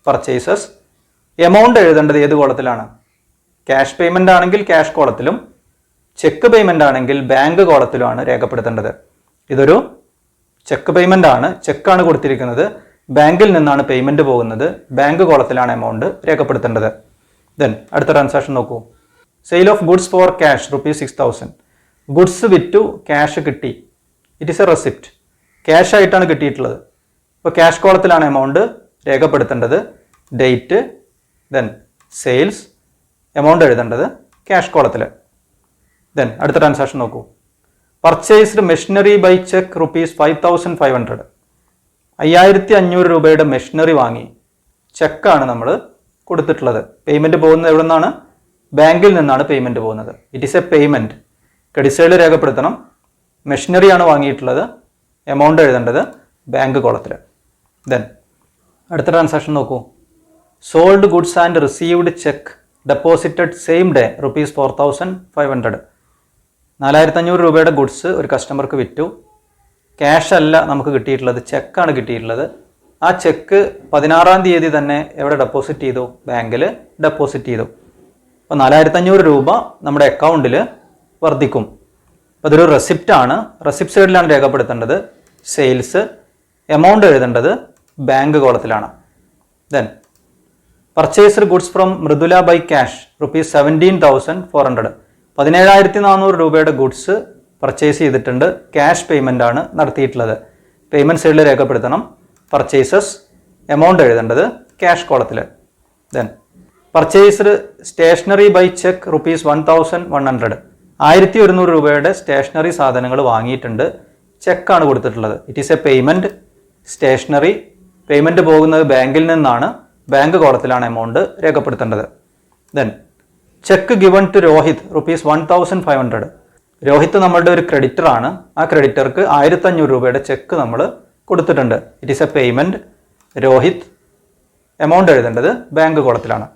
പർച്ചേസസ്. എമൗണ്ട് എഴുതേണ്ടത് ഏത് കോളത്തിലാണ്? ക്യാഷ് പേയ്മെൻ്റ് ആണെങ്കിൽ ക്യാഷ് കോളത്തിലും, ചെക്ക് പേയ്മെൻ്റ് ആണെങ്കിൽ ബാങ്ക് കോളത്തിലുമാണ് രേഖപ്പെടുത്തേണ്ടത്. ഇതൊരു ചെക്ക് പേയ്മെൻ്റ് ആണ്, ചെക്കാണ് കൊടുത്തിരിക്കുന്നത്, ബാങ്കിൽ നിന്നാണ് പേയ്മെൻറ്റ് പോകുന്നത്, ബാങ്ക് കോളത്തിലാണ് എമൗണ്ട് രേഖപ്പെടുത്തേണ്ടത്. ദെൻ അടുത്ത ട്രാൻസാക്ഷൻ നോക്കൂ. Sale of goods for cash ₹6,000. Goods വിറ്റു, ക്യാഷ് കിട്ടി. It is a receipt. Cash ആയിട്ടാണ് കിട്ടിയിട്ടുള്ളത്. ഇപ്പോൾ ക്യാഷ് കോളത്തിലാണ് എമൗണ്ട് രേഖപ്പെടുത്തേണ്ടത്. ഡേറ്റ്, ദെൻ സെയിൽസ്, എമൗണ്ട് എഴുതേണ്ടത് ക്യാഷ് കോളത്തിൽ. ദെൻ അടുത്ത ട്രാൻസാക്ഷൻ നോക്കൂ. Purchased machinery by cheque ₹5,500. 5,500 രൂപയുടെ മെഷീനറി വാങ്ങി. ചെക്കാണ് നമ്മൾ കൊടുത്തിട്ടുള്ളത്. പേയ്മെൻറ്റ് പോകുന്നത് എവിടെ നിന്നാണ്? ബാങ്കിൽ നിന്നാണ് പേയ്മെൻറ്റ് പോകുന്നത്. It is a payment. Credit സൈഡിൽ രേഖപ്പെടുത്തണം. മെഷീനറിയാണ് വാങ്ങിയിട്ടുള്ളത്. എമൗണ്ട് എഴുതേണ്ടത് ബാങ്ക് കോളത്തിൽ. ദെൻ അടുത്ത ട്രാൻസാക്ഷൻ നോക്കൂ. Sold goods and received cheque deposited same day ₹4,500. 4,500 രൂപയുടെ ഗുഡ്സ് ഒരു കസ്റ്റമർക്ക് വിറ്റു. ക്യാഷ് അല്ല നമുക്ക് കിട്ടിയിട്ടുള്ളത്, ചെക്കാണ് കിട്ടിയിട്ടുള്ളത്. ആ ചെക്ക് 16-ാം തീയതി തന്നെ എവിടെ ഡെപ്പോസിറ്റ് ചെയ്തു? ബാങ്കിൽ ഡെപ്പോസിറ്റ് ചെയ്തു. അപ്പോൾ 4,500 രൂപ നമ്മുടെ അക്കൗണ്ടിൽ വർദ്ധിക്കും. അപ്പോൾ അതൊരു റെസിപ്റ്റ് ആണ്. റെസിപ്റ്റ് സൈഡിലാണ് രേഖപ്പെടുത്തേണ്ടത് സെയിൽസ്. എമൗണ്ട് എഴുതേണ്ടത് ബാങ്ക് കോളത്തിലാണ്. Then purchased goods from Mridula by cash ₹17,400. 17,400 രൂപയുടെ ഗുഡ്സ് പർച്ചേസ് ചെയ്തിട്ടുണ്ട്. ക്യാഷ് പേയ്മെൻ്റ് ആണ് നടത്തിയിട്ടുള്ളത്. പേയ്മെൻറ്റ് സൈഡിൽ രേഖപ്പെടുത്തണം പർച്ചേസസ്. എമൗണ്ട് എഴുതേണ്ടത് ക്യാഷ് കോളത്തിൽ. Then purchased stationery by cheque ₹1,100. 1,100 രൂപയുടെ സ്റ്റേഷനറി സാധനങ്ങൾ വാങ്ങിയിട്ടുണ്ട്. ചെക്കാണ് കൊടുത്തിട്ടുള്ളത്. It is a payment. Stationery payment പോകുന്നത് ബാങ്കിൽ നിന്നാണ്. ബാങ്ക് കോളത്തിലാണ് എമൗണ്ട് രേഖപ്പെടുത്തേണ്ടത്. Then cheque given to Rohit ₹1,500. Rohit നമ്മളുടെ ഒരു ക്രെഡിറ്റർ ആണ്. ആ ക്രെഡിറ്റർക്ക് 1,500 രൂപയുടെ ചെക്ക് നമ്മൾ കൊടുത്തിട്ടുണ്ട്. It is a payment. Rohit. Amount എഴുതേണ്ടത് ബാങ്ക് കോളത്തിലാണ്.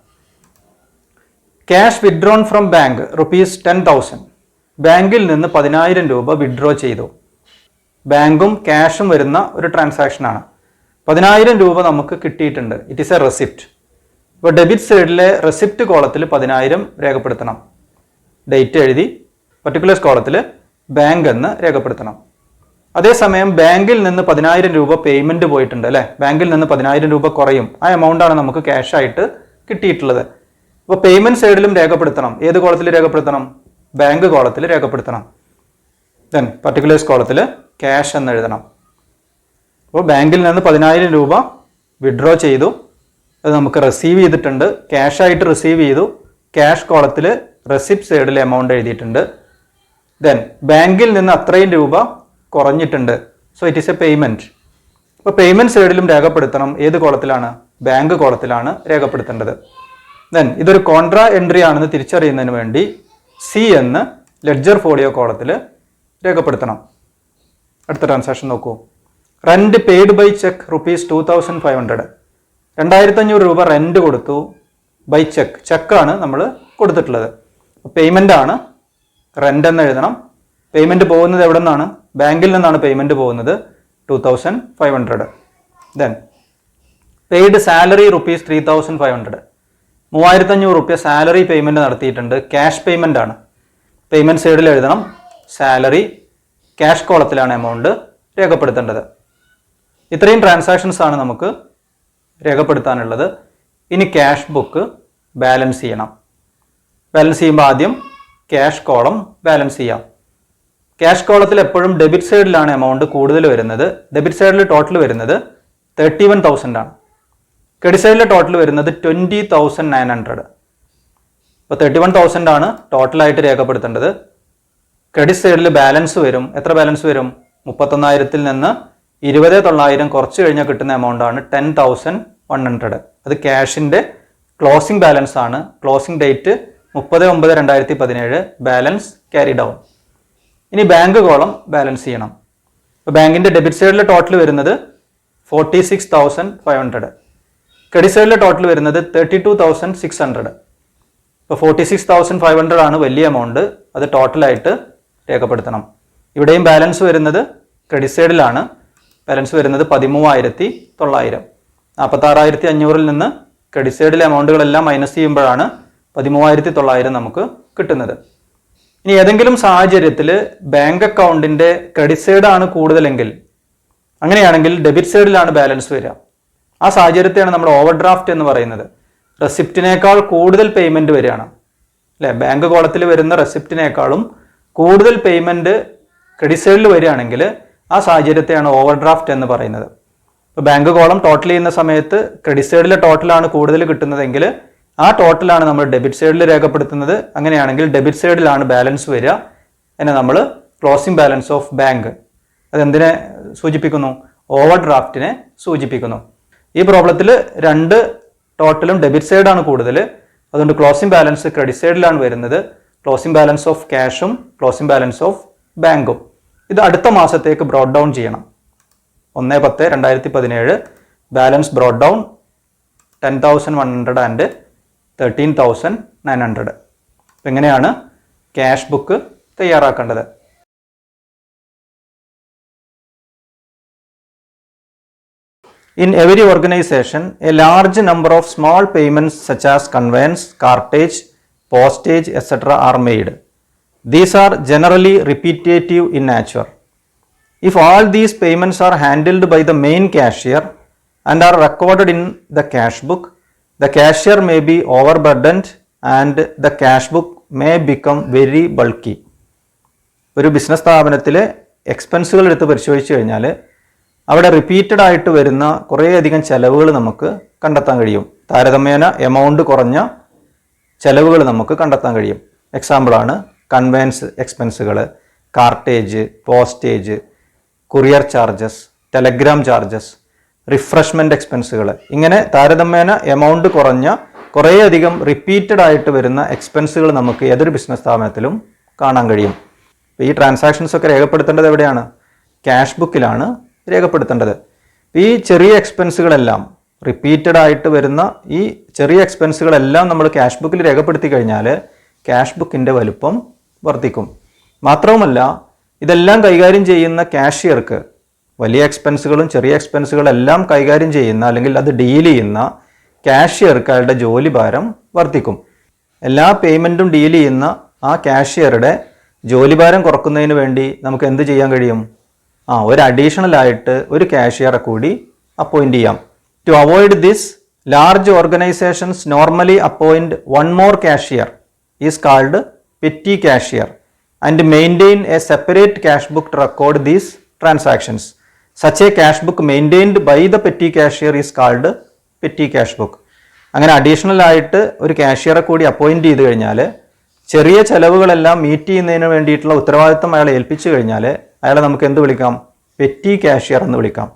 Cash withdrawn from bank ₹10,000. ബാങ്കിൽ നിന്ന് 10,000 രൂപ വിഡ്രോ ചെയ്തു. ബാങ്കും ക്യാഷും വരുന്ന ഒരു ട്രാൻസാക്ഷനാണ്. 10,000 രൂപ നമുക്ക് കിട്ടിയിട്ടുണ്ട്. It is a receipt. ഇപ്പോൾ ഡെബിറ്റ് സൈഡിലെ റെസിപ്റ്റ് കോളത്തിൽ 10,000 രേഖപ്പെടുത്തണം. ഡേറ്റ് എഴുതി പർട്ടിക്കുലേഴ്സ് കോളത്തിൽ ബാങ്ക് എന്ന് രേഖപ്പെടുത്തണം. അതേസമയം ബാങ്കിൽ നിന്ന് 10,000 രൂപ പേയ്മെൻറ്റ് പോയിട്ടുണ്ട് അല്ലേ? ബാങ്കിൽ നിന്ന് 10,000 രൂപ കുറയും. ആ എമൗണ്ടാണ് നമുക്ക് ക്യാഷ് ആയിട്ട് കിട്ടിയിട്ടുള്ളത്. അപ്പോൾ പേയ്മെൻറ്റ് സൈഡിലും രേഖപ്പെടുത്തണം. ഏത് കോളത്തിൽ രേഖപ്പെടുത്തണം? ബാങ്ക് കോളത്തിൽ രേഖപ്പെടുത്തണം. ദെൻ പർട്ടിക്കുലേഴ്സ് കോളത്തിൽ ക്യാഷ് എന്ന് എഴുതണം. അപ്പോൾ ബാങ്കിൽ നിന്ന് 10,000 രൂപ വിഡ്രോ ചെയ്തു. അത് നമുക്ക് റിസീവ് ചെയ്തിട്ടുണ്ട്. ക്യാഷ് ആയിട്ട് റിസീവ് ചെയ്തു. ക്യാഷ് കോളത്തിൽ റെസിപ്റ്റ് സൈഡിൽ എമൗണ്ട് എഴുതിയിട്ടുണ്ട്. ദെൻ ബാങ്കിൽ നിന്ന് അത്രയും രൂപ കുറഞ്ഞിട്ടുണ്ട്. So it is a payment. അപ്പോൾ പേയ്മെൻറ്റ് സൈഡിലും രേഖപ്പെടുത്തണം. ഏത് കോളത്തിലാണ്? ബാങ്ക് കോളത്തിലാണ് രേഖപ്പെടുത്തേണ്ടത്. ദെൻ ഇതൊരു കോൺട്രാ എൻട്രി ആണെന്ന് തിരിച്ചറിയുന്നതിന് വേണ്ടി സി എന്ന് ലെഡ്ജർ ഫോളിയോ കോളത്തിൽ രേഖപ്പെടുത്തണം. അടുത്ത ട്രാൻസാക്ഷൻ നോക്കൂ. Rent paid by check ₹2,500. 2,500 രൂപ റെന്റ് കൊടുത്തു ബൈ ചെക്ക്. ചെക്കാണ് നമ്മൾ കൊടുത്തിട്ടുള്ളത്. പേയ്മെൻ്റ് ആണ്. റെന്റ് എന്ന് എഴുതണം. പേയ്മെൻറ്റ് പോകുന്നത് എവിടെ നിന്നാണ്? ബാങ്കിൽ നിന്നാണ് പേയ്മെൻറ്റ് പോകുന്നത്. 2,500. Then paid salary rupees 3,500. 3,500 റുപ്യ സാലറി പേയ്മെൻറ്റ് നടത്തിയിട്ടുണ്ട്. ക്യാഷ് പേയ്മെൻ്റ് ആണ്. പേയ്മെൻറ്റ് സൈഡിൽ എഴുതണം സാലറി, ക്യാഷ് കോളത്തിലാണ് എമൗണ്ട് രേഖപ്പെടുത്തേണ്ടത്. ഇത്രയും ട്രാൻസാക്ഷൻസ് ആണ് നമുക്ക് രേഖപ്പെടുത്താനുള്ളത്. ഇനി ക്യാഷ് ബുക്ക് ബാലൻസ് ചെയ്യണം. ബാലൻസ് ചെയ്യുമ്പോൾ ആദ്യം ക്യാഷ് കോളം ബാലൻസ് ചെയ്യാം. ക്യാഷ് കോളത്തിൽ എപ്പോഴും ഡെബിറ്റ് സൈഡിലാണ് എമൗണ്ട് കൂടുതൽ വരുന്നത്. ഡെബിറ്റ് സൈഡിൽ ടോട്ടൽ വരുന്നത് 31,000 ആണ്. ക്രെഡിറ്റ് സൈഡിലെ ടോട്ടൽ വരുന്നത് 20,900. ഇപ്പോൾ 31,000 ആണ് ടോട്ടലായിട്ട് രേഖപ്പെടുത്തേണ്ടത്. ക്രെഡിറ്റ് സൈഡിൽ ബാലൻസ് വരും. എത്ര ബാലൻസ് വരും? 31,000-ൽ നിന്ന് 20,900 കുറച്ച് കഴിഞ്ഞാൽ കിട്ടുന്ന എമൗണ്ട് ആണ് 10,100. അത് ക്യാഷിൻ്റെ ക്ലോസിംഗ് ബാലൻസ് ആണ്. Closing date 30/9/2017. Balance carry down. ഇനി ബാങ്ക് കോളം ബാലൻസ് ചെയ്യണം. ഇപ്പോൾ ബാങ്കിൻ്റെ ഡെബിറ്റ് സൈഡിലെ ടോട്ടൽ വരുന്നത് 46,500. ക്രെഡിറ്റ് സൈഡിലെ ടോട്ടൽ വരുന്നത് 32,600. ഇപ്പോൾ 46,500 ആണ് വലിയ എമൗണ്ട്. അത് ടോട്ടലായിട്ട് രേഖപ്പെടുത്തണം. ഇവിടെയും ബാലൻസ് വരുന്നത് ക്രെഡിറ്റ് സൈഡിലാണ്. ബാലൻസ് വരുന്നത് 13,900. 46,500-ൽ നിന്ന് ക്രെഡിറ്റ് സൈഡിലെ എമൗണ്ടുകളെല്ലാം മൈനസ് ചെയ്യുമ്പോഴാണ് 13,900 നമുക്ക് കിട്ടുന്നത്. ഇനി ഏതെങ്കിലും സാഹചര്യത്തിൽ ബാങ്ക് അക്കൗണ്ടിൻ്റെ ക്രെഡിറ്റ് സൈഡാണ് കൂടുതലെങ്കിൽ, അങ്ങനെയാണെങ്കിൽ ഡെബിറ്റ് സൈഡിലാണ് ബാലൻസ് വരിക. ആ സാഹചര്യത്തെയാണ് നമ്മൾ ഓവർ ഡ്രാഫ്റ്റ് എന്ന് പറയുന്നത്. റെസിപ്റ്റിനേക്കാൾ കൂടുതൽ പേയ്മെൻറ്റ് വരികയാണ് അല്ലേ? ബാങ്ക് കോളത്തിൽ വരുന്ന റെസിപ്റ്റിനേക്കാളും കൂടുതൽ പേയ്മെൻറ്റ് ക്രെഡിറ്റ് സൈഡിൽ വരികയാണെങ്കിൽ ആ സാഹചര്യത്തെയാണ് ഓവർ ഡ്രാഫ്റ്റ് എന്ന് പറയുന്നത്. ഇപ്പോൾ ബാങ്ക് കോളം ടോട്ടൽ ചെയ്യുന്ന സമയത്ത് ക്രെഡിറ്റ് സൈഡിലെ ടോട്ടലാണ് കൂടുതൽ കിട്ടുന്നതെങ്കിൽ ആ ടോട്ടലാണ് നമ്മൾ ഡെബിറ്റ് സൈഡിൽ രേഖപ്പെടുത്തുന്നത്. അങ്ങനെയാണെങ്കിൽ ഡെബിറ്റ് സൈഡിലാണ് ബാലൻസ് വരിക. എന്നെ നമ്മൾ ക്ലോസിംഗ് ബാലൻസ് ഓഫ് ബാങ്ക്. അതെന്തിനെ സൂചിപ്പിക്കുന്നു? ഓവർ ഡ്രാഫ്റ്റിനെ സൂചിപ്പിക്കുന്നു. ഈ പ്രോബ്ലത്തിൽ രണ്ട് ടോട്ടലും ഡെബിറ്റ് സൈഡാണ് കൂടുതൽ. അതുകൊണ്ട് ക്ലോസിംഗ് ബാലൻസ് ക്രെഡിറ്റ് സൈഡിലാണ് വരുന്നത്. ക്ലോസിംഗ് ബാലൻസ് ഓഫ് ക്യാഷും ക്ലോസിംഗ് ബാലൻസ് ഓഫ് ബാങ്കും. ഇത് അടുത്ത മാസത്തേക്ക് ബ്രോഡ് ഡൗൺ ചെയ്യണം. 1/10/2017 ബാലൻസ് ബ്രോഡ് ഡൗൺ 10,100 ആൻഡ് 13,900. എങ്ങനെയാണ് ക്യാഷ് ബുക്ക് തയ്യാറാക്കേണ്ടത്? In every organization, a large number of small payments such as conveyance, cartage, postage, etc. are made. These are generally repetitive in nature. If all these payments are handled by the main cashier and are recorded in the cash book, the cashier may be overburdened and the cash book may become very bulky. ഒരു business സ്ഥാപനത്തിലെ എക്സ്പെൻസുകൾ എടുത്ത് പരിശോധിച്ച് കഴിഞ്ഞാൽ അവിടെ repeated ആയിട്ട് വരുന്ന കുറേയധികം ചെലവുകൾ നമുക്ക് കണ്ടെത്താൻ കഴിയും. താരതമ്യേന എമൗണ്ട് കുറഞ്ഞ ചെലവുകൾ നമുക്ക് കണ്ടെത്താൻ കഴിയും. എക്സാമ്പിളാണ് കൺവെയൻസ് എക്സ്പെൻസുകൾ, cartage, postage, courier charges, telegram charges, refreshment എക്സ്പെൻസുകൾ. ഇങ്ങനെ താരതമ്യേന എമൗണ്ട് കുറഞ്ഞ കുറേയധികം റിപ്പീറ്റഡ് ആയിട്ട് വരുന്ന എക്സ്പെൻസുകൾ നമുക്ക് ഏതൊരു ബിസിനസ് സ്ഥാപനത്തിലും കാണാൻ കഴിയും. ഈ ട്രാൻസാക്ഷൻസ് ഒക്കെ രേഖപ്പെടുത്തേണ്ടത് എവിടെയാണ്? ക്യാഷ് ബുക്കിലാണ് രേഖപ്പെടുത്തേണ്ടത്. ഈ ചെറിയ എക്സ്പെൻസുകളെല്ലാം റിപ്പീറ്റഡ് ആയിട്ട് വരുന്ന ഈ ചെറിയ എക്സ്പെൻസുകളെല്ലാം നമ്മൾ ക്യാഷ് ബുക്കിൽ രേഖപ്പെടുത്തി കഴിഞ്ഞാൽ ക്യാഷ് ബുക്കിൻ്റെ വലുപ്പം വർദ്ധിക്കും. മാത്രവുമല്ല ഇതെല്ലാം കൈകാര്യം ചെയ്യുന്ന കാഷ്യർക്ക് വലിയ എക്സ്പെൻസുകളും ചെറിയ എക്സ്പെൻസുകളെല്ലാം കൈകാര്യം ചെയ്യുന്ന അല്ലെങ്കിൽ അത് ഡീൽ ചെയ്യുന്ന കാഷ്യർക്ക് അയാളുടെ ജോലി ഭാരം വർദ്ധിക്കും. എല്ലാ പേയ്മെൻറ്റും ഡീൽ ചെയ്യുന്ന ആ കാഷ്യറുടെ ജോലിഭാരം കുറക്കുന്നതിന് വേണ്ടി നമുക്ക് എന്ത് ചെയ്യാൻ കഴിയും? ഒരു അഡീഷണൽ ആയിട്ട് ഒരു കാഷ്യറെ കൂടി അപ്പോയിന്റ് ചെയ്യാം. To avoid this, large organisations normally appoint one more cashier is called petty cashier and maintain a separate cash book to record these transactions. Such a cash book maintained by the petty cashier is called petty cash book. അങ്ങനെ additional ആയിട്ട് ഒരു കാഷ്യറെ കൂടി appoint ചെയ്ത് കഴിഞ്ഞാൽ ചെറിയ ചെലവുകളെല്ലാം meet ചെയ്യുന്നതിന് വേണ്ടിയിട്ടുള്ള ഉത്തരവാദിത്തം അയാളെ ഏൽപ്പിച്ചു കഴിഞ്ഞാൽ അയാളെ നമുക്ക് എന്ത് വിളിക്കാം? പെറ്റി കാഷ്യർ എന്ന് വിളിക്കാം.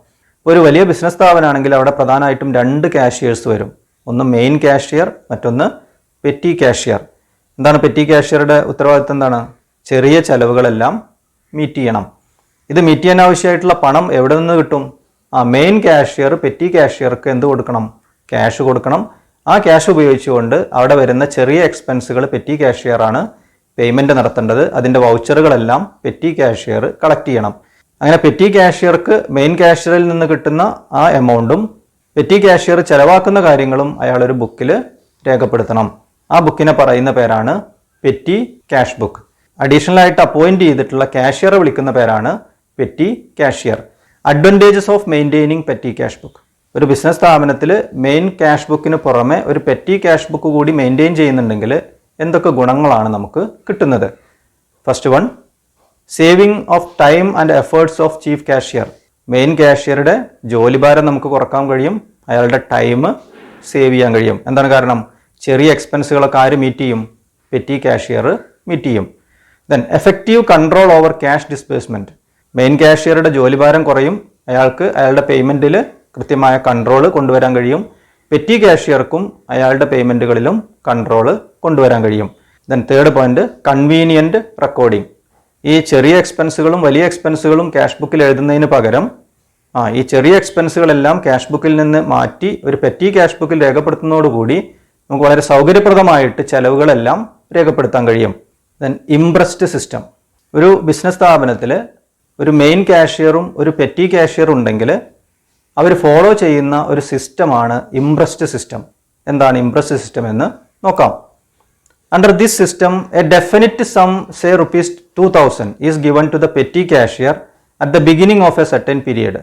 ഒരു വലിയ ബിസിനസ് സ്ഥാപനമാണെങ്കിൽ അവിടെ പ്രധാനമായിട്ടും രണ്ട് കാഷ്യേഴ്സ് വരും. ഒന്ന് മെയിൻ കാഷ്യർ, മറ്റൊന്ന് പെറ്റി കാഷ്യർ. എന്താണ് പെറ്റി കാഷ്യറുടെ ഉത്തരവാദിത്തം? എന്താണ്? ചെറിയ ചെലവുകളെല്ലാം മീറ്റ് ചെയ്യണം. ഇത് മീറ്റ് ചെയ്യാൻ ആവശ്യമായിട്ടുള്ള പണം എവിടെ നിന്ന് കിട്ടും? മെയിൻ കാഷ്യർ പെറ്റി കാഷ്യർക്ക് എന്ത് കൊടുക്കണം? ക്യാഷ് കൊടുക്കണം. ആ ക്യാഷ് ഉപയോഗിച്ചുകൊണ്ട് അവിടെ വരുന്ന ചെറിയ എക്സ്പെൻസുകൾ പെറ്റി കാഷ്യറാണ് പേയ്മെൻറ്റ് നടത്തേണ്ടത്. അതിൻ്റെ വൗച്ചറുകളെല്ലാം പെറ്റി കാഷ്യർ കളക്ട് ചെയ്യണം. അങ്ങനെ പെറ്റി കാഷ്യർക്ക് മെയിൻ കാഷ്യറിൽ നിന്ന് കിട്ടുന്ന ആ എമൗണ്ടും പെറ്റി കാഷ്യർ ചെലവാക്കുന്ന കാര്യങ്ങളും അയാളൊരു ബുക്കിൽ രേഖപ്പെടുത്തണം. ആ ബുക്കിനെ പറയുന്ന പേരാണ് പെറ്റി ക്യാഷ് ബുക്ക്. അഡീഷണൽ ആയിട്ട് അപ്പോയിന്റ് ചെയ്തിട്ടുള്ള കാഷ്യറെ വിളിക്കുന്ന പേരാണ് petty cashier. Advantages of maintaining petty cash book. ഒരു ബിസിനസ് സ്ഥാപനത്തിൽ മെയിൻ ക്യാഷ് ബുക്കിന് പുറമെ ഒരു പെറ്റി ക്യാഷ് ബുക്ക് കൂടി മെയിൻറ്റെയിൻ ചെയ്യുന്നുണ്ടെങ്കിൽ എന്തൊക്കെ ഗുണങ്ങളാണ് നമുക്ക് കിട്ടുന്നത്? First one, saving of time and efforts of chief cashier. Main കാഷ്യറുടെ ജോലിഭാരം നമുക്ക് കുറക്കാൻ കഴിയും, അയാളുടെ ടൈം സേവ് ചെയ്യാൻ കഴിയും. എന്താണ് കാരണം? ചെറിയ എക്സ്പെൻസുകളൊക്കെ ആര് മീറ്റ് ചെയ്യും? പെറ്റി കാഷ്യർ മീറ്റ് ചെയ്യും. Then effective control over cash disbursement. Main കാഷ്യറുടെ ജോലിഭാരം കുറയും, അയാൾക്ക് അയാളുടെ പേയ്മെൻറ്റിൽ കൃത്യമായ കൺട്രോൾ കൊണ്ടുവരാൻ കഴിയും. പെറ്റി കാഷ്യർക്കും അയാളുടെ പേയ്മെൻറ്റുകളിലും കൺട്രോൾ കൊണ്ടുവരാൻ കഴിയും. Then third point, convenient recording. ഈ ചെറിയ എക്സ്പെൻസുകളും വലിയ എക്സ്പെൻസുകളും ക്യാഷ് ബുക്കിൽ എഴുതുന്നതിന് പകരം ഈ ചെറിയ എക്സ്പെൻസുകളെല്ലാം ക്യാഷ് ബുക്കിൽ നിന്ന് മാറ്റി ഒരു പെറ്റി ക്യാഷ് ബുക്കിൽ രേഖപ്പെടുത്തുന്നതോടുകൂടി നമുക്ക് വളരെ സൗകര്യപ്രദമായിട്ട് ചെലവുകളെല്ലാം രേഖപ്പെടുത്താൻ കഴിയും. Then impressed system. ഒരു ബിസിനസ് സ്ഥാപനത്തിൽ ഒരു മെയിൻ കാഷ്യറും ഒരു പെറ്റി കാഷ്യറും ഉണ്ടെങ്കിൽ അവർ ഫോളോ ചെയ്യുന്ന ഒരു സിസ്റ്റമാണ് ഇംപ്രസ്ഡ് സിസ്റ്റം. എന്താണ് ഇംപ്രസ്ഡ് സിസ്റ്റം എന്ന് നോക്കാം. Under this system, a definite sum, say rupees 2000, is given to the petty cashier at the beginning of a certain period.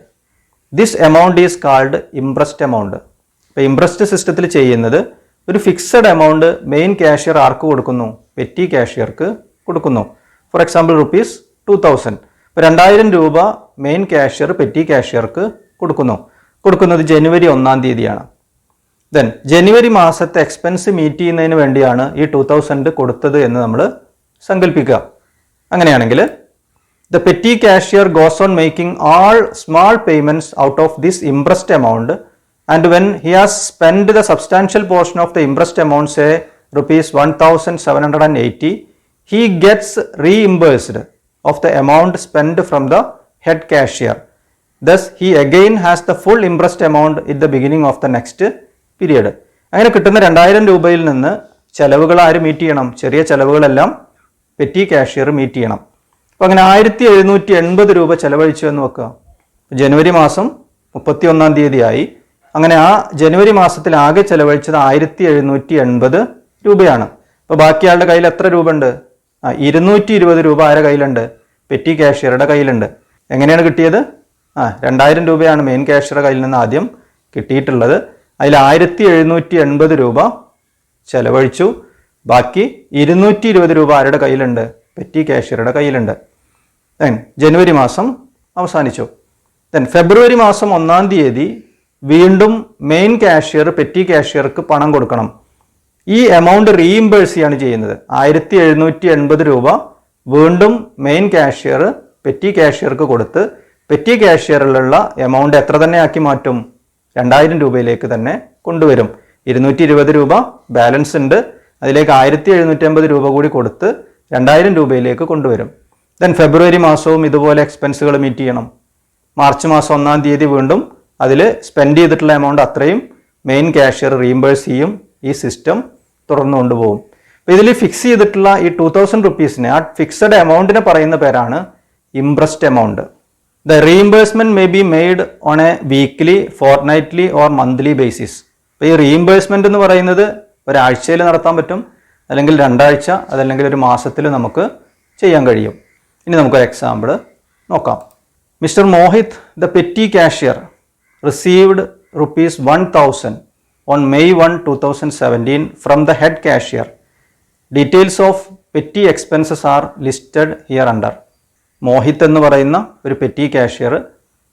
This amount is called impressed amount. ഇപ്പോൾ impressed സിസ്റ്റത്തിൽ ചെയ്യുന്നത് ഒരു fixed amount main cashier ആർക്ക് കൊടുക്കുന്നു? Petty കാഷ്യർക്ക് കൊടുക്കുന്നു. For example rupees 2000. ഇപ്പോൾ 2000 രൂപ main cashier petty കാഷ്യർക്ക് കൊടുക്കുന്നത് ജനുവരി 1-ാം തീയതിയാണ്. ദെൻ ജനുവരി മാസത്തെ എക്സ്പെൻസ് മീറ്റ് ചെയ്യുന്നതിന് വേണ്ടിയാണ് ഈ 2000 കൊടുത്തത് എന്ന് നമ്മൾ സങ്കല്പിക്കുക. അങ്ങനെയാണെങ്കിൽ the petty cashier goes on making all small payments out of this impressed amount and when he has spend the substantial portion of the impressed amount, say rupees 1780, he gets reimbursed of the amount spent from the head cashier. Thus he again has the full impressed amount at the beginning of the next period. അങ്ങനെ കിട്ടുന്ന 2000 രൂപയിൽ നിന്ന് ചെലവുകൾ ആര് meet ചെയ്യണം? ചെറിയ ചെലവുകളെല്ലാം petty cashier meet ചെയ്യണം. അപ്പോൾ അങ്ങനെ 1780 രൂപ ചെലവഴിച്ചു എന്ന് വെക്കുക. ജനുവരി മാസം 31-ാം തീയതിയായി. അങ്ങനെ ആ ജനുവരി മാസത്തിൽ ആകെ ചെലവഴിച്ചത് 1780 രൂപയാണ്. അപ്പോൾ ബാക്കി ആളുടെ കയ്യിൽ എത്ര രൂപ ഉണ്ട്? 220 രൂപ ആരുടെ കയ്യിലുണ്ട്? പെറ്റി കാഷ്യറുടെ കയ്യിലുണ്ട്. എങ്ങനെയാണ് കിട്ടിയത്? 2000 രൂപയാണ് മെയിൻ കാഷ്യറുടെ കയ്യിൽ നിന്ന് ആദ്യം കിട്ടിയിട്ടുള്ളത്. അതിൽ 1780 രൂപ ചെലവഴിച്ചു. ബാക്കി 220 രൂപ ആരുടെ കയ്യിലുണ്ട്? പെറ്റി കാഷ്യറുടെ കയ്യിലുണ്ട്. ദെൻ ജനുവരി മാസം അവസാനിച്ചു. ദെൻ ഫെബ്രുവരി മാസം 1-ാം തീയതി വീണ്ടും മെയിൻ കാഷ്യർ പെറ്റി കാഷ്യർക്ക് പണം കൊടുക്കണം. ഈ എമൗണ്ട് റീഇംബേഴ്സ് ചെയ്യാണ് ചെയ്യുന്നത്. 1780 രൂപ വീണ്ടും മെയിൻ കാഷ്യർ പെറ്റി കാഷ്യർക്ക് കൊടുത്ത് പെറ്റി കാഷ്യറിലുള്ള എമൗണ്ട് എത്ര തന്നെ ആക്കി മാറ്റും? 2000 രൂപയിലേക്ക് തന്നെ കൊണ്ടുവരും. 220 രൂപ ബാലൻസ് ഉണ്ട്, അതിലേക്ക് 1780 രൂപ കൂടി കൊടുത്ത് 2000 രൂപയിലേക്ക് കൊണ്ടുവരും. ദെൻ ഫെബ്രുവരി മാസവും ഇതുപോലെ എക്സ്പെൻസുകൾ മീറ്റ് ചെയ്യണം. മാർച്ച് മാസം 1-ാം തീയതി വീണ്ടും അതിൽ സ്പെൻഡ് ചെയ്തിട്ടുള്ള എമൗണ്ട് അത്രയും മെയിൻ കാഷ്യർ റീഇംബേഴ്സ് ചെയ്യും. ഈ സിസ്റ്റം തുടർന്നു കൊണ്ടുപോകും. അപ്പോൾ ഇതിൽ ഫിക്സ് ചെയ്തിട്ടുള്ള ഈ 2000 റുപ്പീസിനെ, ആ ഫിക്സഡ് എമൗണ്ടിനെ പറയുന്ന പേരാണ് impressed amount. The reimbursement may be made on a weekly, fortnightly or monthly basis. അപ്പോൾ ഈ റീഇംബേഴ്സ്മെന്റ് എന്ന് പറയുന്നത് ഒരാഴ്ചയിൽ നടത്താൻ പറ്റും, അല്ലെങ്കിൽ 2 ആഴ്ച, അതല്ലെങ്കിൽ ഒരു മാസത്തിൽ നമുക്ക് ചെയ്യാൻ കഴിയും. ഇനി നമുക്കൊരു എക്സാമ്പിൾ നോക്കാം. Mister Mohit, the petty cashier, received rupees 1000 on May 1, 2017 from the head cashier. Details of petty expenses are listed here under. Mohit എന്ന് പറയുന്ന ഒരു പെറ്റി കാഷ്യർ,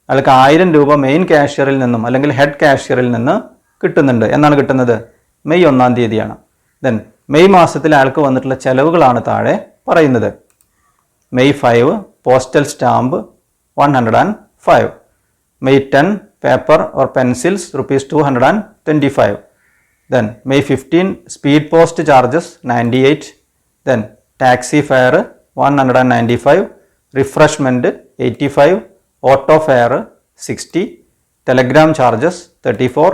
അയാൾക്ക് 1000 രൂപ മെയിൻ കാഷ്യറിൽ നിന്നും അല്ലെങ്കിൽ ഹെഡ് കാഷ്യറിൽ നിന്ന് കിട്ടുന്നുണ്ട്. എന്നാണ് കിട്ടുന്നത്? മെയ് 1-ാം തീയതിയാണ്. ദെൻ മെയ് മാസത്തിൽ അയാൾക്ക് വന്നിട്ടുള്ള ചെലവുകളാണ് താഴെ പറയുന്നത്. May 5 postal stamp 105. May 10 paper or pencils rupees 225. Then May 15 speed post charges 98. Then taxi fare 195. Refreshment 85, auto fare 60, telegram charges 34,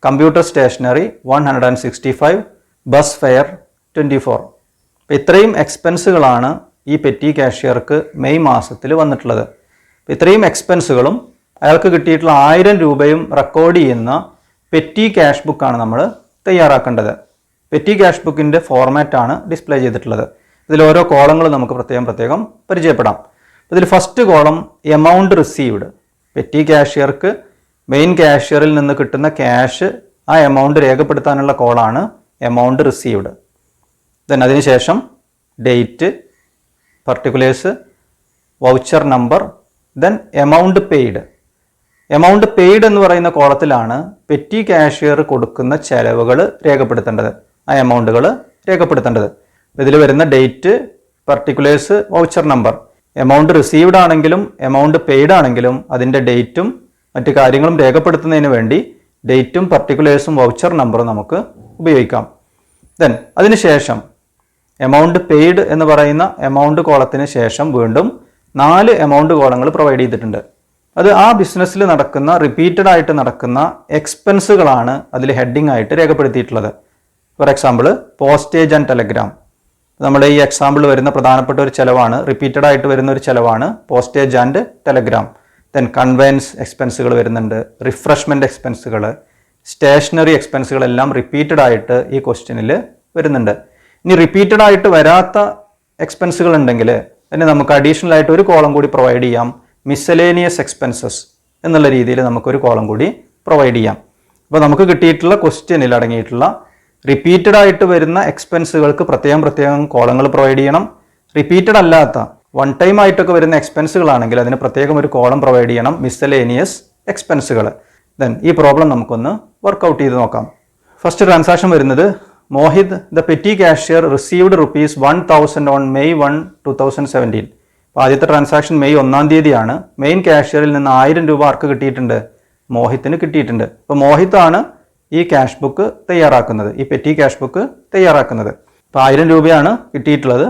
computer stationery 165, bus fare 24. ഇത്രയും എക്സ്പെൻസുകളാണ് ഈ പെറ്റി കാഷ്യർക്ക് മെയ് മാസത്തിൽ വന്നിട്ടുള്ളത്. ഇത്രയും എക്സ്പെൻസുകളും അയാൾക്ക് കിട്ടിയിട്ടുള്ള 1000 രൂപയും റെക്കോർഡ് ചെയ്യുന്ന പെറ്റി ക്യാഷ് ബുക്കാണ് നമ്മൾ തയ്യാറാക്കേണ്ടത്. പെറ്റി ക്യാഷ് ബുക്കിൻ്റെ ഫോർമാറ്റാണ് ഡിസ്പ്ലേ ചെയ്തിട്ടുള്ളത്. ഇതിൽ ഓരോ കോളങ്ങൾ നമുക്ക് പ്രത്യേകം പരിചയപ്പെടാം. ഇതിൽ first column amount received. Petty ക്യാഷ്യർക്ക് മെയിൻ ക്യാഷ്യറിൽ നിന്ന് കിട്ടുന്ന ക്യാഷ് ആ എമൗണ്ട് രേഖപ്പെടുത്താനുള്ള കോളാണ് എമൗണ്ട് റിസീവ്ഡ്. ദെൻ അതിനുശേഷം date, particulars, voucher number, then amount paid. Amount paid എന്ന് പറയുന്ന കോളത്തിലാണ് പെറ്റി ക്യാഷ്യർ കൊടുക്കുന്ന ചെലവുകൾ രേഖപ്പെടുത്തേണ്ടത്, ആ എമൗണ്ടുകൾ രേഖപ്പെടുത്തേണ്ടത്. ഇതിൽ വരുന്ന date, particulars, voucher number. Amount received ആണെങ്കിലും എമൗണ്ട് പെയ്ഡ് ആണെങ്കിലും അതിൻ്റെ ഡേറ്റും മറ്റു കാര്യങ്ങളും രേഖപ്പെടുത്തുന്നതിന് വേണ്ടി ഡേറ്റും പർട്ടിക്കുലേഴ്സും വൗച്ചർ നമ്പറും നമുക്ക് ഉപയോഗിക്കാം. ദെൻ അതിനുശേഷം എമൗണ്ട് പെയ്ഡ് എന്ന് പറയുന്ന എമൗണ്ട് കോളത്തിന് ശേഷം വീണ്ടും 4 എമൗണ്ട് കോളങ്ങൾ പ്രൊവൈഡ് ചെയ്തിട്ടുണ്ട്. അത് ആ ബിസിനസ്സിൽ നടക്കുന്ന റിപ്പീറ്റഡ് ആയിട്ട് നടക്കുന്ന എക്സ്പെൻസുകളാണ് അതിൽ ഹെഡിങ് ആയിട്ട് രേഖപ്പെടുത്തിയിട്ടുള്ളത്. For example postage and telegram. നമ്മുടെ ഈ എക്സാമ്പിൾ വരുന്ന പ്രധാനപ്പെട്ട ഒരു ചിലവാണ്, റിപ്പീറ്റഡ് ആയിട്ട് വരുന്ന ഒരു ചിലവാണ് postage and telegram. Then conveyance എക്സ്പെൻസുകൾ വരുന്നുണ്ട്, റിഫ്രഷ്മെൻറ്റ് എക്സ്പെൻസുകൾ, സ്റ്റേഷനറി എക്സ്പെൻസുകളെല്ലാം റിപ്പീറ്റഡ് ആയിട്ട് ഈ ക്വസ്റ്റ്യനിൽ വരുന്നുണ്ട്. ഇനി റിപ്പീറ്റഡ് ആയിട്ട് വരാത്ത എക്സ്പെൻസുകൾ ഉണ്ടെങ്കിൽ അതിന് നമുക്ക് അഡീഷണൽ ആയിട്ട് ഒരു കോളം കൂടി പ്രൊവൈഡ് ചെയ്യാം. മിസലേനിയസ് എക്സ്പെൻസസ് എന്നുള്ള രീതിയിൽ നമുക്കൊരു കോളം കൂടി പ്രൊവൈഡ് ചെയ്യാം. അപ്പോൾ നമുക്ക് കിട്ടിയിട്ടുള്ള ക്വസ്റ്റ്യനിൽ അടങ്ങിയിട്ടുള്ള റിപ്പീറ്റഡ് ആയിട്ട് വരുന്ന എക്സ്പെൻസുകൾക്ക് പ്രത്യേകം കോളങ്ങൾ പ്രൊവൈഡ് ചെയ്യണം. റിപ്പീറ്റഡ് അല്ലാത്ത വൺ ടൈം ആയിട്ടൊക്കെ വരുന്ന എക്സ്പെൻസുകളാണെങ്കിൽ അതിന് പ്രത്യേകം ഒരു കോളം പ്രൊവൈഡ് ചെയ്യണം, മിസലേനിയസ് എക്സ്പെൻസുകൾ. ദെൻ ഈ പ്രോബ്ലം നമുക്കൊന്ന് വർക്കൗട്ട് ചെയ്ത് നോക്കാം. ഫസ്റ്റ് ട്രാൻസാക്ഷൻ വരുന്നത് Mohit the petty cashier received ₹1000 on May 1, 2017. അപ്പോൾ ആദ്യത്തെ ട്രാൻസാക്ഷൻ മെയ് 1-ാം തീയതിയാണ്. മെയിൻ കാഷ്യറിൽ നിന്ന് 1000 രൂപ ആർക്ക് കിട്ടിയിട്ടുണ്ട്? മോഹിത്തിന് കിട്ടിയിട്ടുണ്ട്. അപ്പോൾ മോഹിത്താണ് ഈ ക്യാഷ് ബുക്ക് തയ്യാറാക്കുന്നത്, ഈ പെറ്റി ക്യാഷ് ബുക്ക് തയ്യാറാക്കുന്നത്. അപ്പോൾ 1000 രൂപയാണ് കിട്ടിയിട്ടുള്ളത്.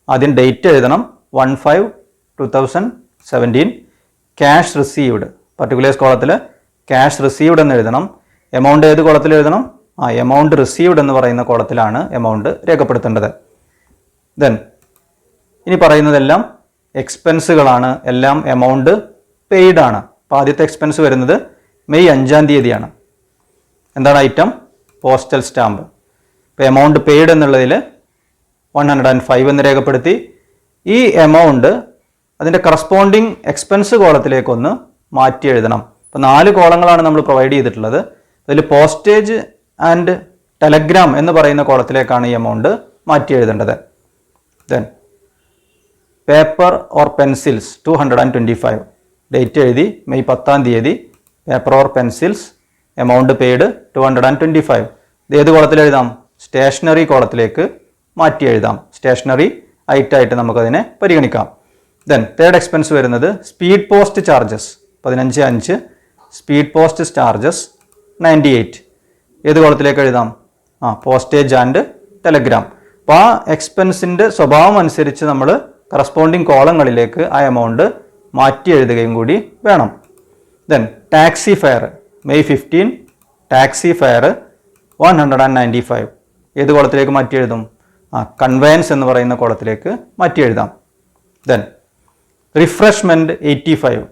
ആദ്യം ഡേറ്റ് എഴുതണം, 1/5/2017. ക്യാഷ് റിസീവ്ഡ്, പർട്ടിക്കുലേഴ്സ് കോളത്തിൽ ക്യാഷ് റിസീവ്ഡ് എന്ന് എഴുതണം. എമൗണ്ട് ഏത് കോളത്തിൽ എഴുതണം? എമൗണ്ട് റിസീവ്ഡ് എന്ന് പറയുന്ന കോളത്തിലാണ് എമൗണ്ട് രേഖപ്പെടുത്തേണ്ടത്. ദെൻ ഇനി പറയുന്നതെല്ലാം എക്സ്പെൻസുകളാണ്, എല്ലാം എമൗണ്ട് പെയ്ഡ് ആണ്. അപ്പോൾ ആദ്യത്തെ എക്സ്പെൻസ് വരുന്നത് മെയ് 5-ാം തീയതിയാണ്. എന്താണ് ഐറ്റം? Postal stamp. ഇപ്പോൾ എമൗണ്ട് പെയ്ഡ് എന്നുള്ളതിൽ 105 എന്ന് രേഖപ്പെടുത്തി. ഈ എമൗണ്ട് അതിൻ്റെ കറസ്പോണ്ടിങ് എക്സ്പെൻസ് കോളത്തിലേക്കൊന്ന് മാറ്റി എഴുതണം. അപ്പോൾ 4 കോളങ്ങളാണ് നമ്മൾ പ്രൊവൈഡ് ചെയ്തിട്ടുള്ളത്. അതിൽ പോസ്റ്റേജ് ആൻഡ് ടെലഗ്രാം എന്ന് പറയുന്ന കോളത്തിലേക്കാണ് ഈ എമൗണ്ട് മാറ്റി എഴുതേണ്ടത്. Then paper or pencils 225. Date എഴുതി മെയ് 10-ാം തീയതി. Paper or pencils, amount paid 225. ഇത് ഏത് കോളത്തിൽ എഴുതാം? സ്റ്റേഷനറി കോളത്തിലേക്ക് മാറ്റി എഴുതാം. സ്റ്റേഷനറി ഐറ്റായിട്ട് നമുക്കതിനെ പരിഗണിക്കാം. ദെൻ തേർഡ് എക്സ്പെൻസ് വരുന്നത് speed post charges 15/5. Speed post charges 98. ഏത് കോളത്തിലേക്ക് എഴുതാം? Postage and Telegram. അപ്പോൾ ആ എക്സ്പെൻസിൻ്റെ സ്വഭാവം അനുസരിച്ച് നമ്മൾ കറസ്പോണ്ടിങ് കോളങ്ങളിലേക്ക് ആ എമൗണ്ട് മാറ്റി എഴുതുകയും കൂടി വേണം. Then taxi fair May 15. Taxi fair 195. ഏത് കോളത്തിലേക്ക് മാറ്റി എഴുതും? കൺവെയൻസ് എന്ന് പറയുന്ന കോളത്തിലേക്ക് മാറ്റി എഴുതാം. Then refreshment 85.